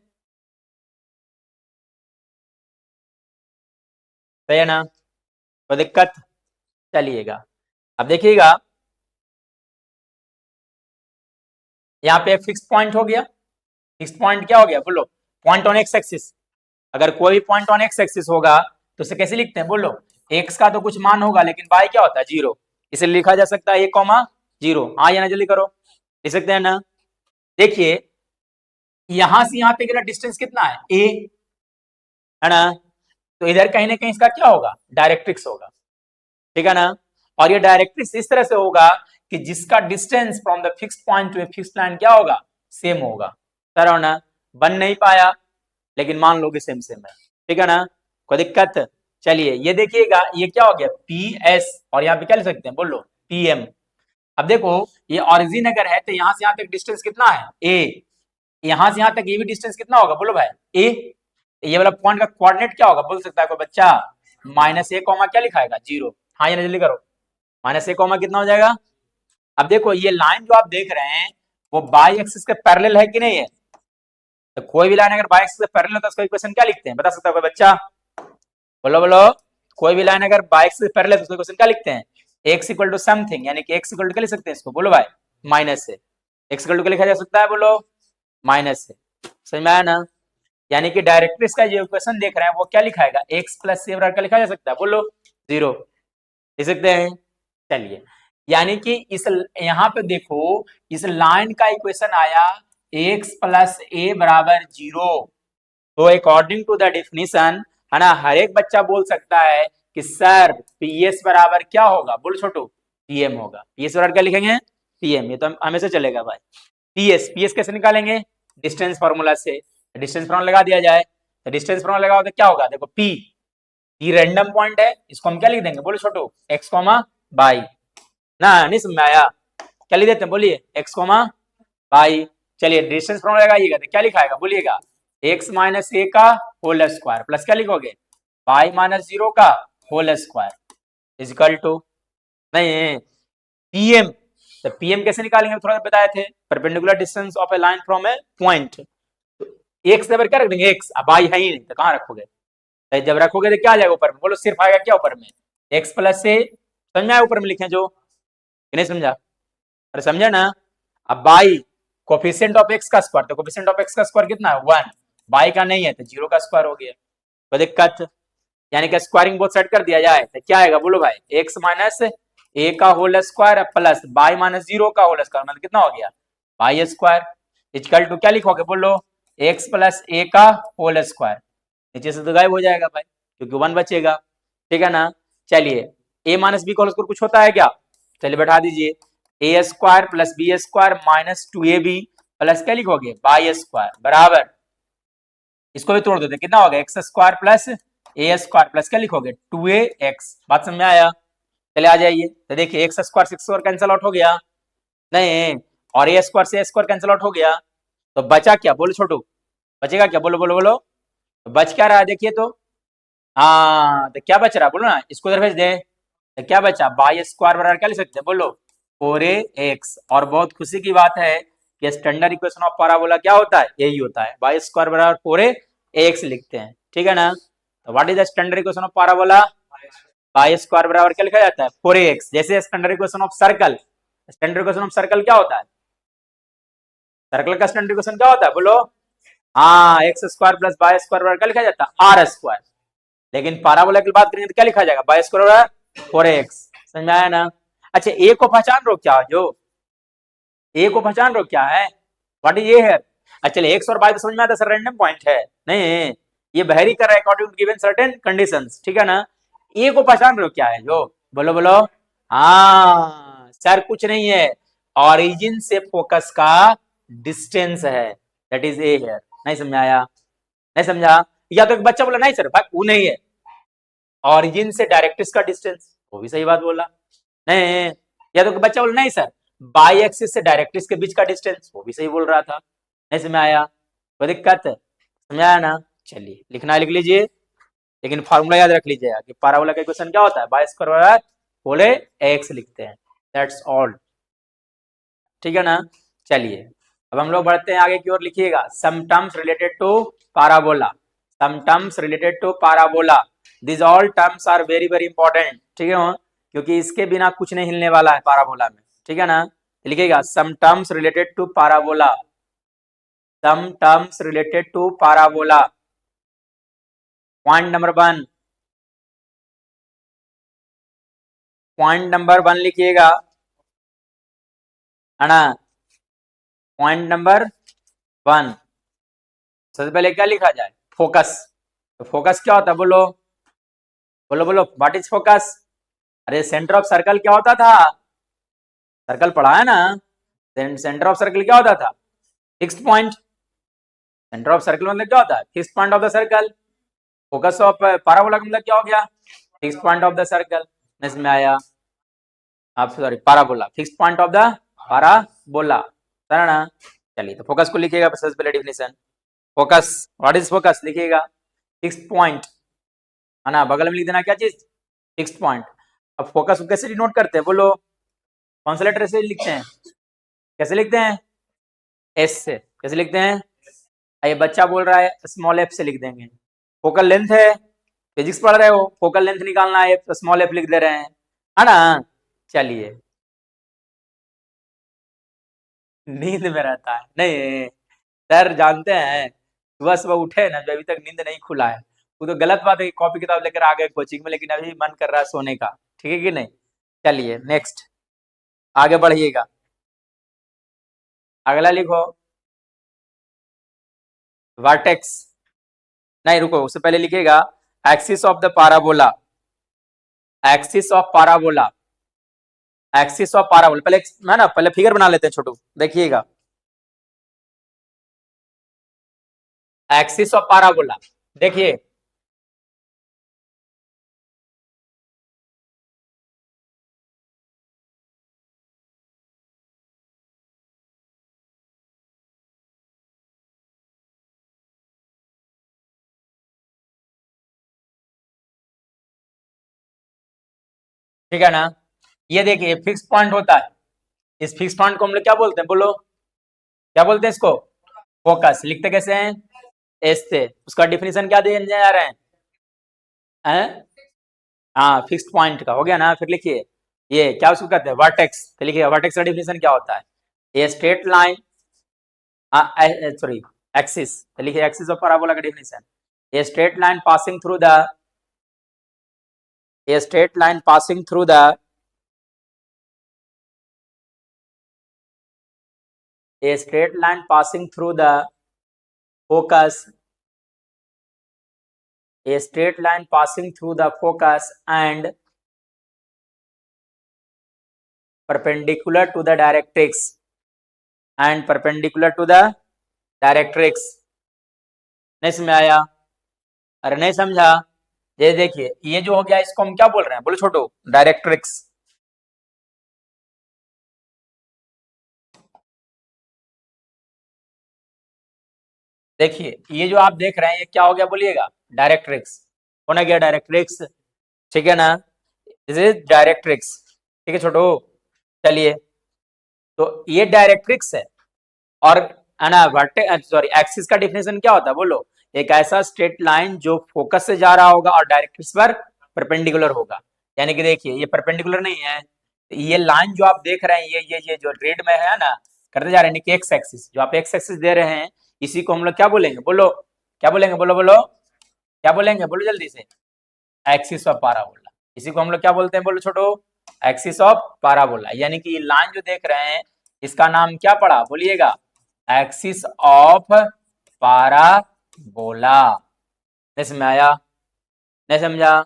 सही है ना? कोई दिक्कत? चलिएगा अब देखिएगा, यहाँ पे फिक्स पॉइंट हो गया। फिक्स पॉइंट क्या हो गया, बोलो? Point on x axis. अगर कोई भी पॉइंट ऑन एक्स एक्सिस होगा तो उसे कैसे लिखते हैं, बोलो? एक्स का तो कुछ मान होगा लेकिन वाई क्या होता है, जीरो। इसे लिखा जा सकता है 1,0। हाँ या ना, जल्दी करो, लिख सकते हैं ना? देखिए यहां से यहाँ पे डिस्टेंस कितना है, ए, है ना? तो इधर कहीं ना कहीं इसका क्या होगा, डायरेक्ट्रिक्स होगा, ठीक है ना? और ये डायरेक्ट्रिक्स इस तरह से होगा कि जिसका distance from the fix point to a fix line क्या होगा, सेम होगा। सर ना, बन नहीं पाया लेकिन मान लो कि सेम सेम है, ठीक है ना? कोई दिक्कत? चलिए ये देखिएगा, ये क्या हो गया, पी एस, और यहाँ पे क्या लिख सकते हैं, बोलो? P M. अब देखो ये ऑरिजिन अगर है तो यहाँ से यहाँ तक डिस्टेंस कितना है, ए। यहाँ से यहाँ तक ये भी डिस्टेंस कितना होगा, बोलो भाई? ए। ये वाला पॉइंट का कोऑर्डिनेट क्या होगा, बोल सकता है कोई बच्चा? माइनस ए कॉमा क्या लिखाएगा, 0। हाँ या जल्दी करो, माइनस ए कॉमा कितना हो जाएगा? अब देखो ये लाइन जो आप देख रहे हैं वो बाई एक्सिस के पैरेलल है कि नहीं है? तो कोई भी लाइन अगर बाई एक्सिस के पैरेलल है तो उसका इक्वेशन क्या लिखते हैं, बता सकता है कोई बच्चा? बोलो बोलो। कोई भी लाइन अगर बाई एक्सिस के पैरेलल है तो उसका इक्वेशन क्या लिखते हैं? एक्स इक्वल टू समथिंग, यानी कि एक्स इक्वल टू क्या लिख सकते हैं इसको, बोलो भाई? माइनस से। एक्स इक्वल टू क्या लिखा जा सकता है, बोलो? माइनस से। समझ में आया ना? यानी कि डायरेक्ट्रिक्स का जो इक्वेशन देख रहे हैं वो क्या लिखाएगा, एक्स प्लस सी बराबर क्या लिखा जा सकता है, बोलो? 0 लिख सकते हैं। चलिए यानी कि इस यहाँ पे देखो इस लाइन का इक्वेशन आया x प्लस ए बराबर 0। तो अकॉर्डिंग टू द डेफिनेशन, है ना, हर एक बच्चा बोल सकता है कि सर पीएस बराबर क्या होगा, बोल छोटू? पीएम होगा। पीएस बराबर क्या लिखेंगे, पीएम। ये तो हमेशा चलेगा भाई। पीएस, पीएस कैसे निकालेंगे, डिस्टेंस फार्मूला से। डिस्टेंस फार्मूला लगा दिया जाए, तो डिस्टेंस फार्मूला लगाओ तो क्या होगा, देखो पी रैंडम पॉइंट है, इसको हम क्या लिख देंगे, बोलो छोटू? X comma by. ना नहीं समझ में आया? क्या लिख देते हैं, बोलिए? X comma by. चलिए डिस्टेंस फार्मूला लगाइएगा तो क्या लिखाएगा, बोलिएगा? एक्स माइनस ए का होल स्क्वायर प्लस क्या लिखोगे, बाई माइनस 0 का होल स्क्वायर इजिकल टू, नहीं, पीएम। तो पीएम कैसे निकालेंगे थोड़ा बताए थे, perpendicular distance of a line from A point. X number क्या रख देंगे, एक्स, अब बाई है ही नहीं तो कहाँ रखोगे? तो जब रखोगे तो क्या आ जाएगा ऊपर में, बोलो? सिर्फ आएगा क्या ऊपर में, एक्स प्लस से। समझ में आया ऊपर में लिखे जो, नहीं समझा? अरे समझा ना? अब बाई कोफिशिएंट ऑफ एक्स का स्क्वायर, तो कोफिशिएंट ऑफ एक्स का स्क्वायर कितना है, 1। बाई का नहीं है तो 0 का स्क्वायर हो गया। कोई दिक्कत? यानी कि स्क्वायरिंग बोथ साइड कर दिया जाए तो क्या आएगा, बोलो भाई? एक्स माइनस ए का whole square plus y minus 0 का होल स्क्वायर, मतलब कितना हो गया, बाई स्क्वायर इक्वल टू क्या लिखोगे, बोलो? एक्स प्लस ए का होल स्क्वायर। नीचे से तो गायब हो जाएगा भाई क्योंकि 1 बचेगा, ठीक है ना? चलिए ए माइनस बी का होल स्क्वायर कुछ होता है क्या, चलिए बैठा दीजिए। A square plus b square minus 2ab plus क्या लिखोगे, बाई स्क्वायर बराबर, इसको भी तोड़ देते कितना हो गया, एक्स स्क्वायर प्लस ए स्क्वायर प्लस क्या लिखोगे 2ax। बात समझ में आया? चले आ जाइए, तो देखिए x square six square cancel out हो गया नहीं, और ए स्क्वायर से ए स्क्वायर कैंसिल आउट हो गया, तो बचा क्या बोलो छोटू, बचेगा क्या, बोलो बोलो बोलो, तो बच क्या रहा है देखिए तो, हाँ तो क्या बच रहा है बोलो ना, इसको उधर भेज दे, तो क्या बचा बाई स्क्वायर बराबर क्या लिख सकते हैं बोलो 4ax। और बहुत खुशी की बात है कि स्टैंडर्ड इक्वेशन ऑफ पैराबोला क्या होता है, यही होता है, बाई स्क्वायर बराबर 4ax लिखते हैं, ठीक है ना। तो what is the standard equation of parabola, by square बराबर क्या लिखा जाता है 4ax। जैसे standard equation of circle, standard equation of circle क्या होता है, सर्कल का स्टैंडर्ड इक्वेशन क्या होता है बोलो, हाँ x square plus by square बराबर क्या लिखा जाता है आर स्क्वायर। लेकिन पैराबोला की बात करेंगे तो क्या लिखा जाएगा बाई स्क्वायर बराबर 4ax। समझ में आया ना? अच्छा ए को पहचान रो क्या, जो ए को पहचान रो क्या है, व्हाट इज ए है। अच्छा एक्स और बाई तो समझ में आता है सर, रैंडम पॉइंट है नहीं, ये वेरी कर रहा है according to given certain conditions, ठीक है ना। ए को पहचान रहे हो क्या है जो, बोलो बोलो, हाँ सर कुछ नहीं है, ऑरिजिन से फोकस का डिस्टेंस है, दैट इज ए है। नहीं समझ आया, नहीं समझा, या तो एक बच्चा बोला नहीं सर भाई वो नहीं है, ऑरिजिन से डायरेक्ट्रिक्स का डिस्टेंस, वो भी सही बात बोला नहीं, या तो बच्चा बोला नहीं सर बाई एक्सिस से डायरेक्ट्रिक्स के बीच का डिस्टेंस, वो भी सही बोल रहा था। नहीं समझ आया, कोई दिक्कत समझ आया ना, चलिए लिखना है लिख लीजिए, लेकिन फार्मूला याद रख लीजिएगा कि पैराबोला का इक्वेशन क्या होता है बाई स्क्वायर बराबर बोले एक्स लिखते हैं, दैट्स ऑल, ठीक है ना। चलिए अब हम लोग बढ़ते हैं आगे की ओर, लिखिएगा some terms related to parabola, some terms related to parabola, this all terms are very very important, ठीक है, क्योंकि इसके बिना कुछ नहीं हिलने वाला है पैराबोला में, ठीक है ना। लिखिएगा some terms related to parabola, some terms related to parabola, point number 1, point number 1 लिखिएगा है ना, पॉइंट नंबर 1, सबसे पहले क्या लिखा जाए फोकस, तो फोकस क्या होता है बोलो बोलो बोलो, व्हाट इज फोकस, अरे सेंटर ऑफ सर्कल क्या होता था, सर्कल पढ़ा है ना, सेंटर ऑफ सर्कल क्या होता था fixed point, centre of circle मतलब क्या होता है fixed point of the circle, focus of parabola का मतलब क्या हो गया fixed point of the circle, इसमें आया आप sorry parabola, fixed point of the parabola, है ना। चलिए तो फोकस को लिखिएगा सबसे पहले definition, focus what is focus लिखिएगा फिक्स्ड पॉइंट, है ना, बगल में लिख देना क्या चीज फिक्स्ड पॉइंट। अब फोकस को कैसे डिनोट करते हैं बोलो, कौन सा लेटर से लिखते हैं, कैसे लिखते हैं एस से, कैसे लिखते हैं, ये बच्चा बोल रहा है स्मॉल एफ से लिख देंगे, फोकल लेंथ है, फिजिक्स पढ़ रहे हो फोकल लेंथ निकालना है तो स्मॉल एफ लिख दे रहे हैं, है ना। चलिए नींद में रहता है नहीं सर, जानते हैं सुबह सुबह उठे ना जो अभी तक नींद नहीं खुला है, वो तो गलत बात है कि कॉपी किताब लेकर आ गए कोचिंग में, लेकिन अभी मन कर रहा है सोने का, ठीक है कि नहीं। चलिए नेक्स्ट आगे बढ़िएगा, अगला लिखो वर्टेक्स, नहीं रुको उससे पहले लिखिएगा axis of the parabola, axis of parabola, axis of parabola, पहले है ना पहले फिगर बना लेते हैं छोटू, देखिएगा एक्सिस ऑफ पैराबोला, देखिए ठीक है ना, ये देखिए फिक्स पॉइंट होता है, इस फिक्स पॉइंट को हम लोग क्या बोलते हैं बोलो, क्या बोलते हैं इसको फोकस, लिखते कैसे हैं एस से, उसका डिफिनेशन क्या देने जा रहे हैं, हाँ फिक्स्ड पॉइंट का हो गया ना, फिर लिखिए ये क्या उसको कहते हैं वर्टेक्स, तो लिखिए वर्टेक्स का डिफिनेशन क्या होता है, ये स्ट्रेट लाइन, सॉरी एक्सिस, तो लिखिए एक्सिस ऑफ पैराबोला का डिफिनेशन, ये straight line passing through the, a straight line passing through the, a straight line passing through the focus, a straight line passing through the focus and perpendicular to the directrix, and perpendicular to the directrix, नहीं समझ आया, अरे नहीं समझा, ये देखिए, ये जो हो गया इसको हम क्या बोल रहे हैं, बोलो छोटू, डायरेक्ट्रिक्स। देखिए ये जो आप देख रहे हैं ये क्या हो गया बोलिएगा, डायरेक्ट्रिक्स। होना गया डायरेक्ट्रिक्स, ठीक है ना, दिस इज डायरेक्ट्रिक्स, ठीक है छोटू। चलिए, तो ये डायरेक्ट्रिक्स है, और है ना, सॉरी, एक्सिस का डिफिनेशन क्या होता है बोलो, एक ऐसा स्ट्रेट लाइन जो फोकस से जा रहा होगा और डायरेक्ट्रिक्स पर परपेंडिकुलर होगा। यानी कि देखिए ये परपेंडिकुलर नहीं है, ये लाइन जो आप देख रहे हैं, ये जो रेड में है ना, करते जा रहे हैं, एक्स एक्सिस जो आप एक्स एक्सिस दे रहे हैं, इसी को हम लोग क्या बोलेंगे बोलो, क्या बोलेंगे, बोलो बोलो, क्या बोलेंगे बोलो जल्दी से, एक्सिस ऑफ पाराबोला। इसी को हम लोग क्या बोलते हैं बोलो छोटो, एक्सिस ऑफ पाराबोला। यानी कि ये लाइन जो देख रहे हैं इसका नाम क्या पड़ा बोलिएगा, एक्सिस ऑफ पाराबोला। नहीं समझ आया, नहीं समझा,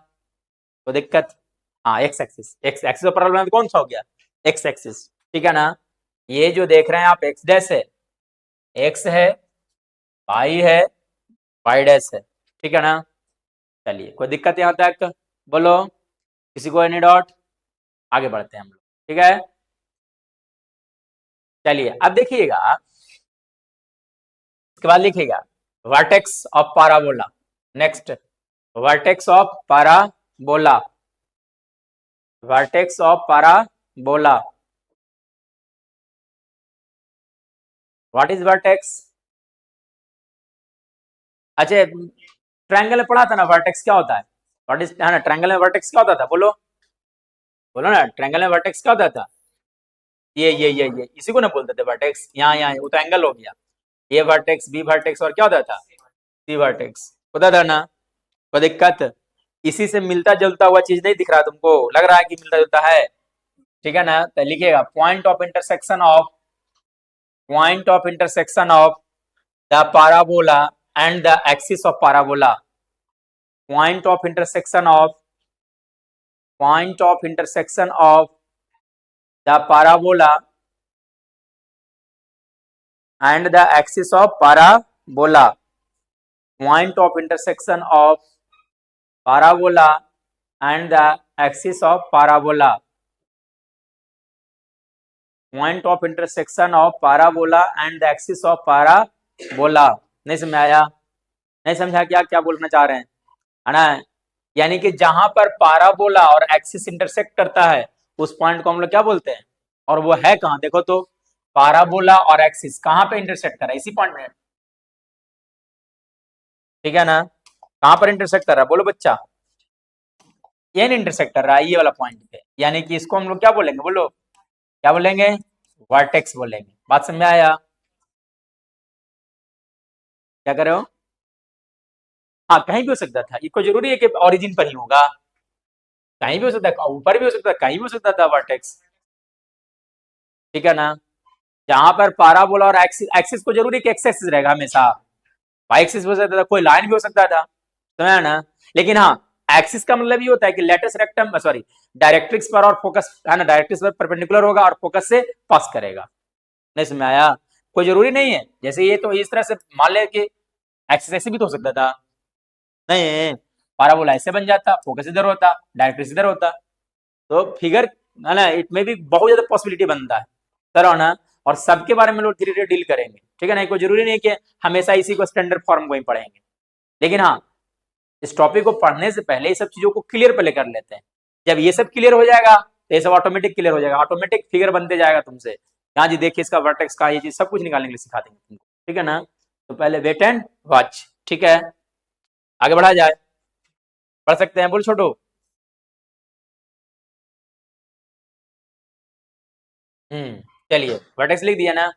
तो दिक्कत, हाँ x axis, x axis of parabola तो कौन सा हो गया, एक्स एक्सिस, ठीक है ना। ये जो देख रहे हैं आप एक्स डैश है, एक्स है, वाई है, वाई डैश है, ठीक है ना। चलिए कोई दिक्कत यहाँ तक बोलो, किसी को एनी डाउट, आगे बढ़ते हैं हम लोग, ठीक है। चलिए अब देखिएगा, इसके बाद लिखिएगा vertex of parabola. Next, vertex of parabola, vertex of parabola, what is vertex. अच्छा, ट्रायंगल में पढ़ा था ना वर्टेक्स क्या होता है, व्हाट इज, है ना, ट्रायंगल में वर्टेक्स क्या होता था बोलो, बोलो ना, ट्रायंगल में वर्टेक्स क्या होता था, ये इसी को ना बोलते थे वर्टेक्स, यहाँ वो तो एंगल हो गया, ए वर्टेक्स, बी वर्टेक्स, और क्या होता था, सी वर्टेक्स होता था ना। कोई दिक्कत, इसी से मिलता जुलता हुआ चीज नहीं दिख रहा तुमको, लग रहा है कि मिलता जुलता है, ठीक है ना। तो लिखिएगा point of intersection of, point of intersection of the parabola and the axis of parabola, point of intersection of, point of intersection of the parabola and the axis of parabola, point of intersection of parabola and the axis of parabola, point of intersection of parabola and the axis of parabola। नहीं समझ आया, नहीं समझा क्या क्या बोलना चाह रहे हैं, है ना। यानी कि जहां पर पाराबोला और एक्सिस इंटरसेक्ट करता है उस पॉइंट को हम लोग क्या बोलते हैं, और वो है कहां देखो तो, पाराबोला और एक्सिस कहां पे इंटरसेक्ट कर रहा है, इसी पॉइंट में, ठीक है ना। कहां पर इंटरसेक्ट कर रहा है बोलो बच्चा, ये नहीं इंटरसेक्ट कर रहा है, ये वाला पॉइंट पे, यानी कि इसको हम लोग क्या बोलेंगे बोलो, क्या बोलेंगे, वर्टेक्स बोलेंगे। बात समझ में आया, क्या कर रहे हो, हाँ कहीं भी हो सकता था, ये कोई जरूरी है कि ओरिजिन पर ही होगा, कहीं भी हो सकता है, ऊपर भी हो सकता है, कहीं भी हो सकता था वर्टेक्स, ठीक है ना। जहां पर पाराबोला और एक्सिस, एक्सिस को जरूरी कि एक्स एक्सिस रहेगा हमेशा, वाई एक्सिस भी हो सकता था, कोई लाइन भी हो सकता था, समझा ना। लेकिन हाँ, एक्सिस का मतलब ये होता है कि लेटस रेक्टम, सॉरी, डायरेक्ट्रिक्स पर और फोकस, है ना, डायरेक्ट्रिक्स पर परपेंडिकुलर होगा और फोकस से पास करेगा। नहीं समझ में आया, कोई जरूरी नहीं है, जैसे ये तो इस तरह से मान ले कि एक्सिस ऐसे भी तो हो सकता था, नहीं, पाराबोला ऐसे बन जाता, फोकस इधर होता, डायरेक्ट्रिक्स इधर होता, तो फिगर, है ना, इट में भी बहुत ज्यादा पॉसिबिलिटी बनता है, करो ना। और सबके बारे में लोग धीरे धीरे डील करेंगे, ठीक है ना, कोई जरूरी नहीं कि हमेशा इसी को स्टैंडर्ड फॉर्म को ही पढ़ेंगे, लेकिन हाँ, इस टॉपिक को पढ़ने से पहले ये सब चीजों को क्लियर पहले कर लेते हैं। जब ये सब क्लियर हो जाएगा तो ये सब ऑटोमेटिक क्लियर हो जाएगा, ऑटोमेटिक फिगर बनते जाएगा तुमसे, हाँ जी देखिए इसका वर्टेक्स का ये चीज सब कुछ निकालने के लिए सिखा देंगे तुमको, ठीक है ना। तो पहले वेट एंड वॉच, ठीक है, आगे बढ़ा जाए, पढ़ सकते हैं बोल छोटू। चलिए वर्टेक्स लिख दिया ना,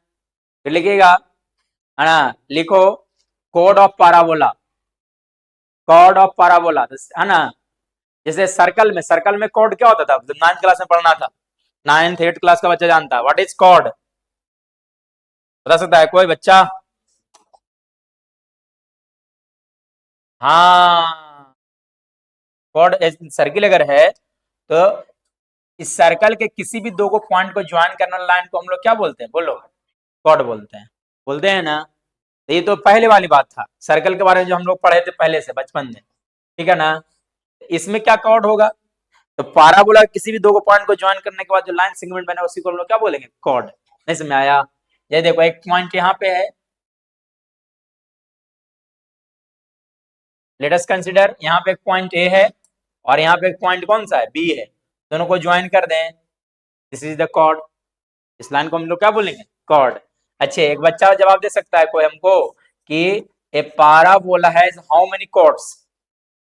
फिर लिखिएगा, है ना, लिखो code of parabola, code of parabola, है ना। जैसे सर्कल में कोड क्या होता था, जब 9th क्लास में पढ़ना था, 9th 8th क्लास का बच्चा जानता है व्हाट इज कोड, बता सकता है कोई बच्चा, हाँ, कोड सर्किल अगर है तो इस सर्कल के किसी भी दो को पॉइंट को ज्वाइन करने वाली लाइन को हम लोग क्या बोलते हैं बोलो, कोड बोलते हैं ना। तो ये तो पहले वाली बात था, सर्कल के बारे में जो हम लोग पढ़े थे पहले से बचपन में, ठीक है ना। इसमें क्या कॉर्ड होगा? तो पाराबोला किसी भी दो पॉइंट को ज्वाइन करने के बाद जो लाइन सेगमेंट बने उसी को हम लोग क्या बोलेंगे? कॉर्ड। नहीं समझ में आया? ये देखो एक पॉइंट यहाँ पे है, लेट अस कंसीडर यहाँ पे एक पॉइंट ए है और यहाँ पे एक पॉइंट कौन सा है? बी है। दोनों को ज्वाइन कर दें, दिस इज द कॉर्ड। इस लाइन को हम लोग क्या बोलेंगे? कॉर्ड। अच्छे, एक बच्चा जवाब दे सकता है कोई हमको कि a parabola has how many chords?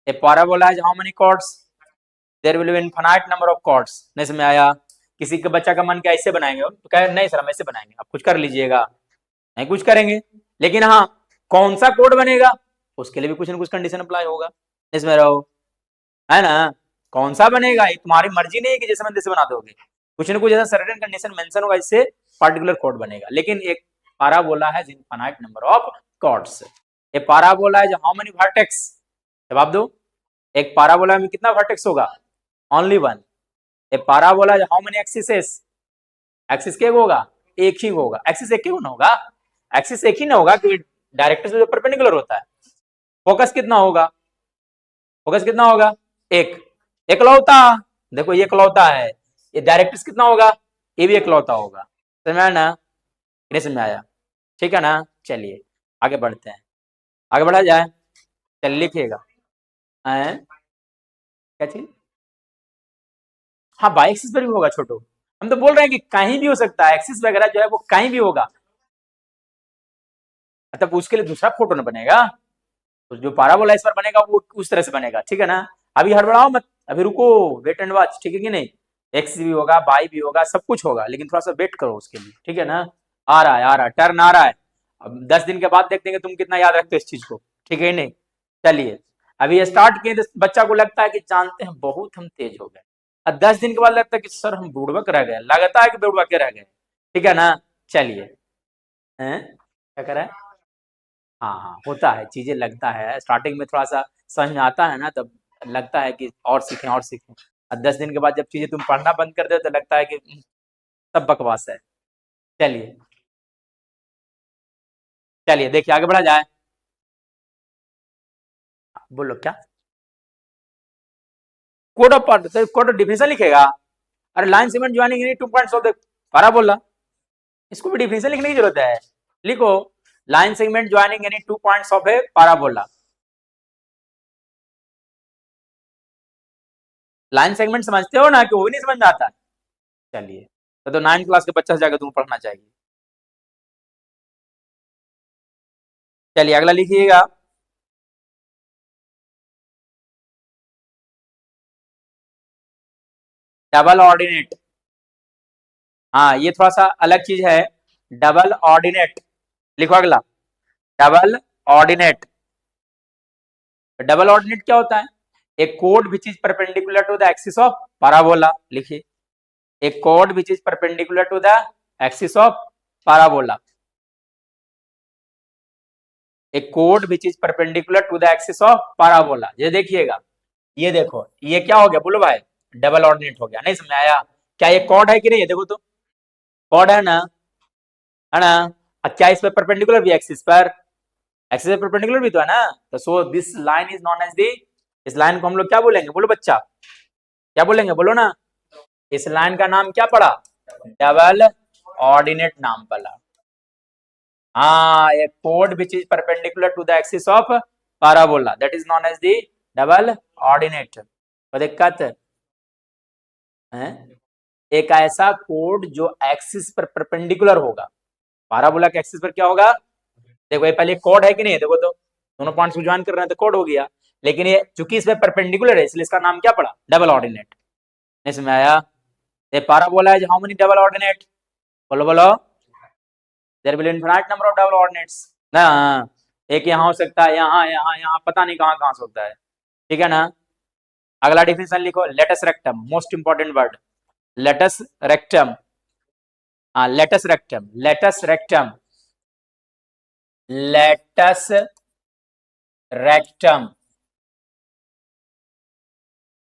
A parabola has how many chords? There will be infinite number of chords. नहीं समझ में आया? किसी के बच्चा का मन क्या ऐसे बनाएंगे? तो कहे नहीं सर हम ऐसे बनाएंगे, आप कुछ कर लीजिएगा। नहीं कुछ करेंगे, लेकिन हाँ कौन सा कोड बनेगा उसके लिए भी कुछ ना कुछ कंडीशन अप्लाई होगा। इसमें रहो, है ना? कौन सा बनेगा ये तुम्हारी मर्जी नहीं है कि जैसे मन तैसे बना दोगे, कुछ ना कुछ ऐसा सर्टेन कंडीशन मेंशन होगा, इससे पार्टिकुलर कोड बनेगा। लेकिन एक पाराबोला है infinite number of chords. A parabola है हाउ मेनी वर्टेक्स? जवाब दो, एक पाराबोला में कितना वर्टेक्स होगा? Only one. A parabola how many axes? Axis के होगा? एक ही होगा। एक्सिस एक ही ना होगा, एक्सिस एक ही ना होगा कि डायरेक्ट्रिक्स जो परपेंडिकुलर होता है। फोकस कितना होगा? फोकस कितना होगा? एक, एकलौता। देखो ये एकलौता है, ये डायरेक्ट्रिक्स कितना होगा? ये भी एकलौता होगा। समझ में आया ना? नहीं समझ में आया? ठीक है ना? चलिए आगे बढ़ते हैं, आगे बढ़ा जाए। चल लिखिएगा क्या चीज? हाँ बाई एक्सिस पर भी होगा छोटू, हम तो बोल रहे हैं कि कहीं भी हो सकता है, एक्सिस वगैरह जो है वो कहीं भी होगा। मतलब उसके लिए दूसरा फोटो ना बनेगा, तो जो पाराबोला इस पर बनेगा वो उस तरह से बनेगा। ठीक है ना? अभी हड़बड़ाओ मत, अभी रुको, वेट एंड वॉच। ठीक है कि नहीं? एक्स भी होगा, बाई भी होगा, सब कुछ होगा, लेकिन थोड़ा सा वेट करो उसके लिए। ठीक है ना? आ रहा है, आ रहा है, टर्न आ रहा है। अब 10 दिन के बाद देख देंगे तुम कितना याद रखते हो इस चीज को। ठीक है नहीं? चलिए अभी ये स्टार्ट किए तो बच्चा को लगता है कि जानते हैं बहुत हम तेज हो गए, और 10 दिन के बाद लगता है कि सर हम बुड़बक रह गए, लगता है कि बुड़बक रह गए। ठीक है ना? चलिए क्या कर रहा है? हाँ हाँ होता है, चीजें लगता है स्टार्टिंग में थोड़ा सा समझ में आता है ना, तब लगता है कि और सीखें और सीखें। और 10 दिन के बाद जब चीजें तुम पढ़ना बंद कर दे तो लगता है कि सब बकवास है। चलिए चलिए देखिए आगे बढ़ा जाए। बोलो क्या? कोड ऑफ पार्ट, तो कोड ऑफ डिफिनेशन लिखेगा। अरे line segment joining any two points of the parabola, इसको भी डिफिनेशन लिखने की जरूरत है। लिखो line segment joining any two points of A parabola. Line segment समझते हो ना कि वो भी नहीं समझ में आता? चलिए तो 9 क्लास के बच्चा से जाकर तुम पढ़ना चाहिए। चलिए अगला लिखिएगा। डबल ऑर्डिनेट, हाँ ये थोड़ा सा अलग चीज है। डबल ऑर्डिनेट लिखो अगला, डबल ऑर्डिनेट। डबल ऑर्डिनेट क्या होता है? एक कोड which is perpendicular to the axis of parabola. लिखिए एक कोड which is perpendicular to the axis of parabola, एक कोड which is perpendicular to the axis of parabola. ये देखिएगा, ये देखो ये क्या हो गया बोलो भाई? डबल ऑर्डिनेट हो गया। नहीं समझ आया? क्या ये कॉर्ड है कि नहीं? देखो तो कॉर्ड है ना, है ना? क्या इस पर परपेंडिकुलर भी एक्सिस पर? एक्सिस पर परपेंडिकुलर भी तो है ना। तो so this line is known as the, इस लाइन को हम लोग क्या बोलेंगे? बोलो बच्चा क्या बोलेंगे? बोलो ना। इस लाइन का नाम क्या पड़ा? डबल ऑर्डिनेट नाम पड़ा। हाँ एक कोड which is perpendicular to the axis of parabola, that is known as the double ordinate. तो दिक्कत है एक ऐसा कोड जो एक्सिस पर परपेंडिकुलर होगा। पाराबोला के एक्सिस पर क्या होगा? देखो ये पहले कोड है कि नहीं? देखो तो दोनों पॉइंट्स को ज्वाइन कर रहे हैं तो कोड हो गया, लेकिन ये चूंकि इस पर परपेंडिकुलर है इसलिए इसका नाम क्या पड़ा? Double ordinate. नहीं समझ में आया? ये पाराबोला है हाउ मेनी डबल ऑर्डिनेट? बोलो बोलो। There will infinite number of double ordinates ना। एक यहाँ हो सकता है, यहाँ यहाँ यहाँ, पता नहीं कहाँ कहाँ से होता है। ठीक है ना? अगला डिफिनेशन लिखो, latus rectum, most important word, latus rectum. हाँ latus rectum, latus rectum, latus rectum.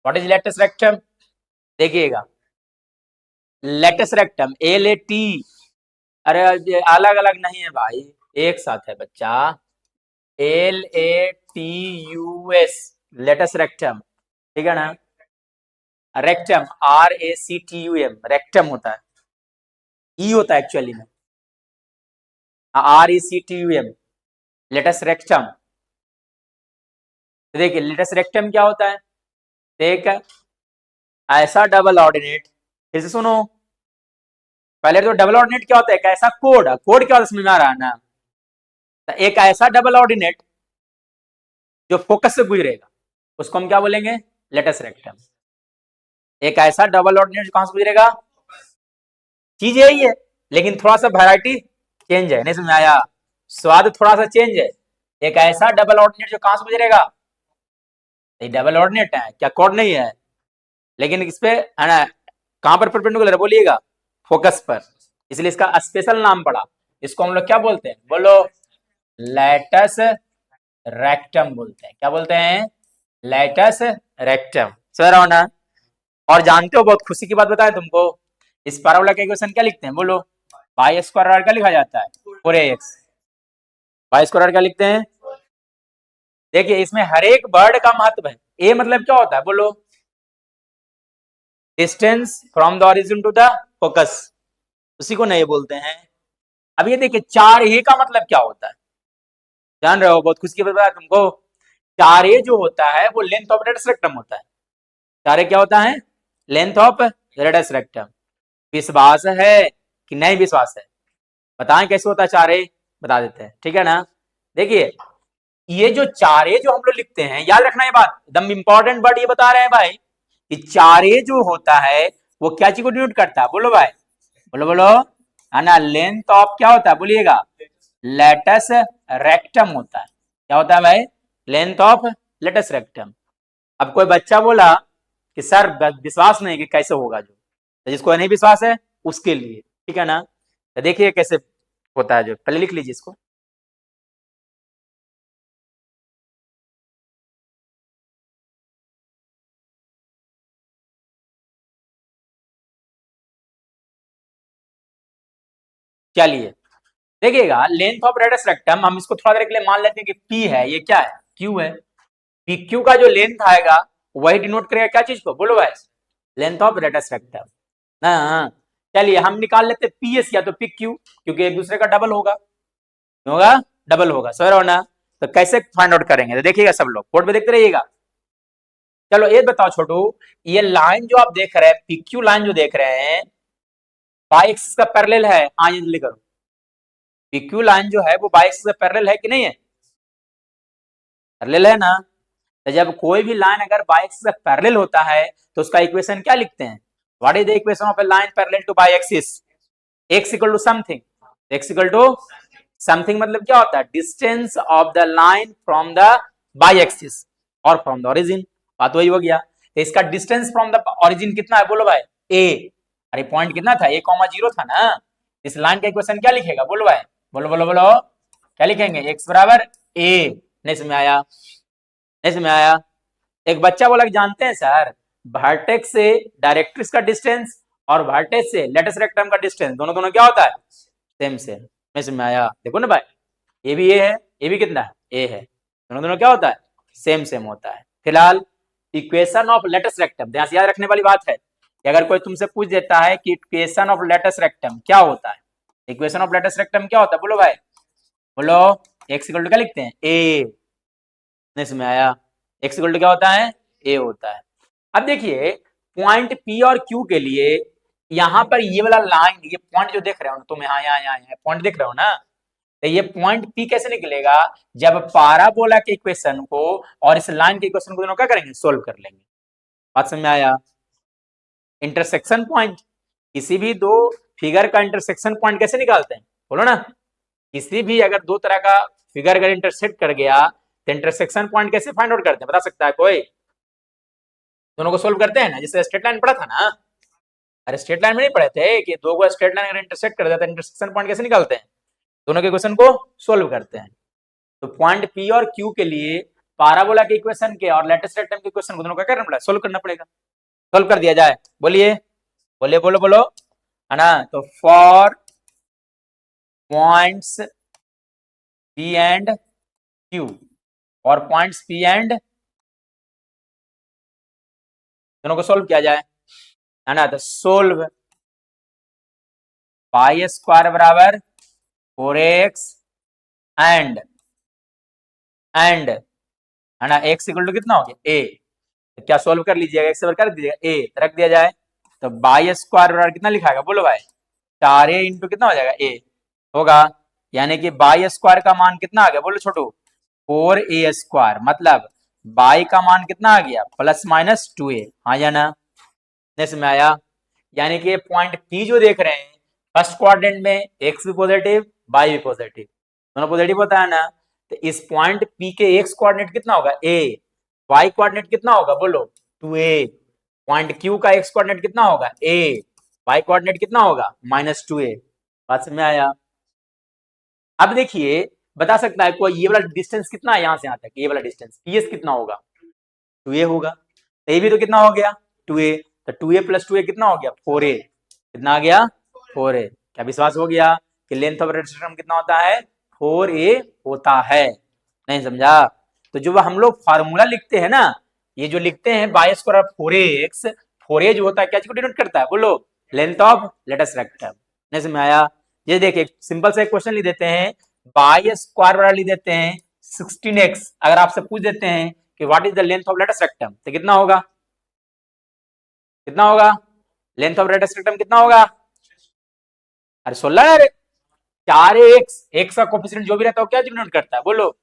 What is latus rectum? देखिएगा लेटस रेक्टम, LAT, अरे अलग अलग नहीं है भाई, एक साथ है बच्चा, LATUS, लेटस रेक्टम। ठीक है ना। रेक्टम, RACTUM, रेक्टम होता है, ई होता है एक्चुअली में, RECTUM, लेटस रेक्टम। देखिए लेटस रेक्टम क्या होता है, एक ऐसा डबल ऑर्डिनेट, फिर से सुनो, पहले तो डबल ऑर्डिनेट क्या होता है, एक ऐसा कोड, कोड क्या होता है समझ में आ रहा है ना, तो एक ऐसा डबल ऑर्डिनेट जो फोकस से गुजरेगा उसको हम क्या बोलेंगे, लेटस रेक्टम। एक ऐसा डबल ऑर्डिनेट जो कहां से गुजरेगा, चीज यही है लेकिन थोड़ा सा वैरायटी चेंज है, नहीं समझ में आया, स्वाद थोड़ा सा चेंज है। एक ऐसा डबल ऑर्डिनेट जो कहां से गुजरेगा, ये डबल ऑर्डिनेट है क्या, कोड नहीं है, लेकिन इस पे है ना, कहां पर परपेंडिकुलर है बोलिएगा, फोकस पर, इसलिए इसका स्पेशल नाम पड़ा। इसको हम लोग क्या बोलते हैं, बोलो, लेटस रेक्टम बोलते हैं। क्या बोलते हैं, लेटस रेक्टम। सर आओ ना। और जानते हो, बहुत खुशी की बात बताएं तुमको, इस पैराबोला का इक्वेशन क्या लिखते हैं, बोलो, पाई स्क्वायर क्या लिखा जाता है, 4ax। पाई स्क्वायर क्या लिखते हैं, देखिए इसमें हर एक वर्ड का महत्व है। ए मतलब क्या होता है, बोलो, distance from the origin to the focus, उसी को नहीं बोलते हैं। अब ये देखिए 4a का मतलब क्या होता है, जान रहे हो, बहुत खुशी की बात है तुमको, 4a जो होता है वो लेंथ ऑफ रेडियस रेक्टम होता है। 4a क्या होता है, लेंथ ऑफ रेडियस रेक्टम। विश्वास है कि नहीं विश्वास है, बताएं कैसे होता है 4a, बता देते हैं, ठीक है ना। देखिए ये जो 4a जो हम लोग लिखते हैं, याद रखना ये बात, एकदम इंपॉर्टेंट वर्ड ये बता रहे हैं भाई, कि 4a जो होता है वो क्या चीज को डिनोट करता है, बोलो भाई, बोलो बोलो, है ना, लेंथ ऑफ क्या होता है बोलिएगा, लेटस रेक्टम होता है। क्या होता है भाई, लेंथ ऑफ लेटस रेक्टम। अब कोई बच्चा बोला कि सर विश्वास नहीं कि कैसे होगा, जो तो जिसको नहीं विश्वास है उसके लिए, ठीक है ना। तो देखिए कैसे होता है, जो पहले लिख लीजिए इसको, चलिए देखिएगा, लेंथ ऑफ रेडियस रेक्टम, हम इसको थोड़ा देर के लिए मान लेते हैं कि पी है, ये क्या है, क्यू है। पी क्यू का जो लेंथ आएगा वही डिनोट करेगा क्या चीज को, बोलो भाई, लेंथ ऑफ रेडियस रेक्टम। हाँ, चलिए हम निकाल लेते हैं पी एस या तो पी क्यू, क्योंकि एक दूसरे का डबल होगा, होगा, डबल होगा, सर हो ना। तो कैसे फाइंड आउट करेंगे, तो देखिएगा सब लोग बोर्ड पे देखते रहिएगा। चलो ये बताओ छोटू, ये लाइन जो आप देख रहे हैं, पी क्यू लाइन जो देख रहे हैं, बाई एक्सिस का पैरेलल है, हाँ ये जल्दी करो, पीक्यू लाइन जो है वो बाई एक्सिस से पैरेलल है कि नहीं है, पैरेलल है ना। तो जब कोई भी लाइन अगर बाई एक्सिस से पैरेलल होता है तो उसका इक्वेशन क्या लिखते हैं, what is the equation of a line parallel to y axis, x equal to something, x equal to something मतलब क्या होता है, distance of the line from the y axis और फ्रॉम द ओरिजिन, बात वही हो गया। तो इसका डिस्टेंस फ्रॉम द ओरिजिन कितना है, बोलो भाई, ए, अरे पॉइंट कितना था, ए कॉमा जीरो था ना। इस लाइन का इक्वेशन क्या लिखेगा, बोलो भाई, बोलो बोलो बोलो, क्या लिखेंगे, एक्स बराबर ए। नहीं समझ में आया, नहीं समझ में आया। एक बच्चा बोला कि जानते हैं सर, वर्टेक्स से डायरेक्ट्रिक्स का डिस्टेंस और वर्टेक्स से लेटस रेक्टम का डिस्टेंस दोनों दोनों क्या होता है, सेम सेम। नहीं समझ में आया, देखो ना भाई, ये भी ए है, ये भी कितना है, ए है, दोनों दोनों क्या होता है, सेम सेम होता है। फिलहाल इक्वेशन ऑफ लेटस रेक्टम, ध्यान से याद रखने वाली बात है कि अगर कोई तुमसे पूछ देता है कि इक्वेशन ऑफ लेटस रेक्टम क्या होता है, इक्वेशन ऑफ लेटस रेक्टम क्या होता है, बोलो भाई, बोलो, एक्स इक्वल टू क्या लिखते हैं, ए। नहीं समझ में आया, एक्स इक्वल टू क्या होता है, ए होता है। अब देखिए पॉइंट पी और क्यू के लिए यहां पर ये वाला लाइन, ये पॉइंट जो देख रहे हो तुम, यहाँ पॉइंट देख रहे हो ना, तो ये पॉइंट पी कैसे निकलेगा, जब पाराबोला के इक्वेशन को और इस लाइन के इक्वेशन को दोनों क्या करेंगे, सोल्व कर लेंगे। बात समझ में आया, इंटरसेक्शन पॉइंट, किसी भी दो फिगर का इंटरसेक्शन पॉइंट कैसे निकालते हैं, बोलो ना, किसी भी अगर दो तरह का फिगर अगर इंटरसेक्ट कर गया तो इंटरसेक्शन पॉइंट कैसे फाइंड आउट करते हैं, बता सकता है कोई, दोनों को सोल्व करते हैं ना, जैसे स्ट्रेट लाइन पढ़ा था ना, अरे स्ट्रेट लाइन में नहीं पढ़े थे कि दो को स्ट्रेट लाइन अगर इंटरसेक्ट कर देता है इंटरसेक्शन पॉइंट कैसे निकालते हैं, दोनों के क्वेश्चन को सोल्व करते हैं। तो पॉइंट पी और क्यू के लिए पाराबोला के इक्वेशन के और लेटेस्ट रेक्टम के इक्वेशन को दोनों का करना पड़ेगा, सोल्व करना पड़ेगा। सोल्व कर दिया जाए, बोलिए, बोलिए बोलो बोलो, है ना। तो for points P and Q, और पॉइंट्स पी एंड दोनों को सोल्व किया जाए, है ना। तो सोल्व पाई स्क्वायर बराबर 4x एंड है ना x इक्वल टू कितना हो गया a। तो क्या सोल्व कर लीजिएगा, x से कर दीजिएगा a, तो रख दिया जाए। तो बाई स्क्वायर बराबर कितना लिखाएगा बोलो भाई, 4a इंटू कितना हो जाएगा a होगा, यानी कि बाई स्क्वायर का मान कितना आ गया बोलो छोटू, 4a स्क्वायर, मतलब बाई का मान कितना आ गया प्लस माइनस 2a। हाँ या ना, में आया। यानी कि पॉइंट P जो देख रहे हैं फर्स्ट क्वाड्रेंट में x भी पॉजिटिव बाई भी पॉजिटिव, दोनों पॉजिटिव होता है ना। तो इस पॉइंट P के x कोऑर्डिनेट कितना होगा a, y कोऑर्डिनेट कितना होगा बोलो 2a, पॉइंट Q का x कोऑर्डिनेट कितना होगा a, y कोऑर्डिनेट कितना होगा -2a। बात समझ में आया। अब देखिए बता सकता है कोई ये वाला डिस्टेंस कितना है, यहां से यहां तक ये वाला डिस्टेंस PS कितना होगा, 2a होगा। तो ये भी तो कितना हो गया 2a, तो 2a प्लस 2a कितना हो गया 4a, कितना आ गया 4a। क्या विश्वास हो गया कि लेंथ ऑफ रेक्टेंगल कितना होता है 4a होता है, नहीं समझा। तो जो हम लोग फार्मूला लिखते हैं ना, ये जो लिखते हैं बाई स्क्वायर 4ax, 4a जो होता है क्या चीज को डिनोट करता है बोलो, लेंथ ऑफ लेटस रेक्टम। नहीं समझ में आया। ये देखिए सिंपल सा एक क्वेश्चन लिख देते हैं, बाई स्क्वायर बराबर लिख देते हैं 16x। अगर आपसे पूछ देते हैं कि what is the length of latus rectum, तो कितना होगा, कितना होगा लेंथ ऑफ लेटस रेक्टम कितना होगा, अरे 16 है, 4x का कोफिशिएंट जो भी रहता है वो क्या डिनोट करता है बोलो,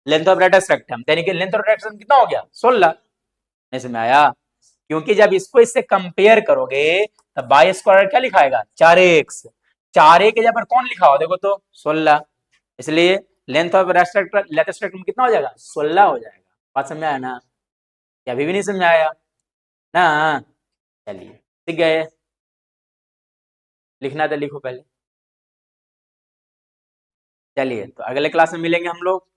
लेंथ ऑफ लेटस रेक्टम, यानी कि लेंथ ऑफ रेक्टम कितना हो गया 16। नहीं समझ आया, क्योंकि जब इसको इससे कंपेयर करोगे तब बाई स्क्वायर क्या लिखाएगा 4x, 4a के जगह पर कौन लिखा हो देखो तो 16, इसलिए लेंथ ऑफ लेटेस्ट रेक्टम कितना हो जाएगा 16 हो जाएगा। बात समझ में आया ना, क्या अभी भी नहीं समझ आया ना, चलिए ठीक है, लिखना तो लिखो पहले। चलिए तो अगले क्लास में मिलेंगे हम लोग।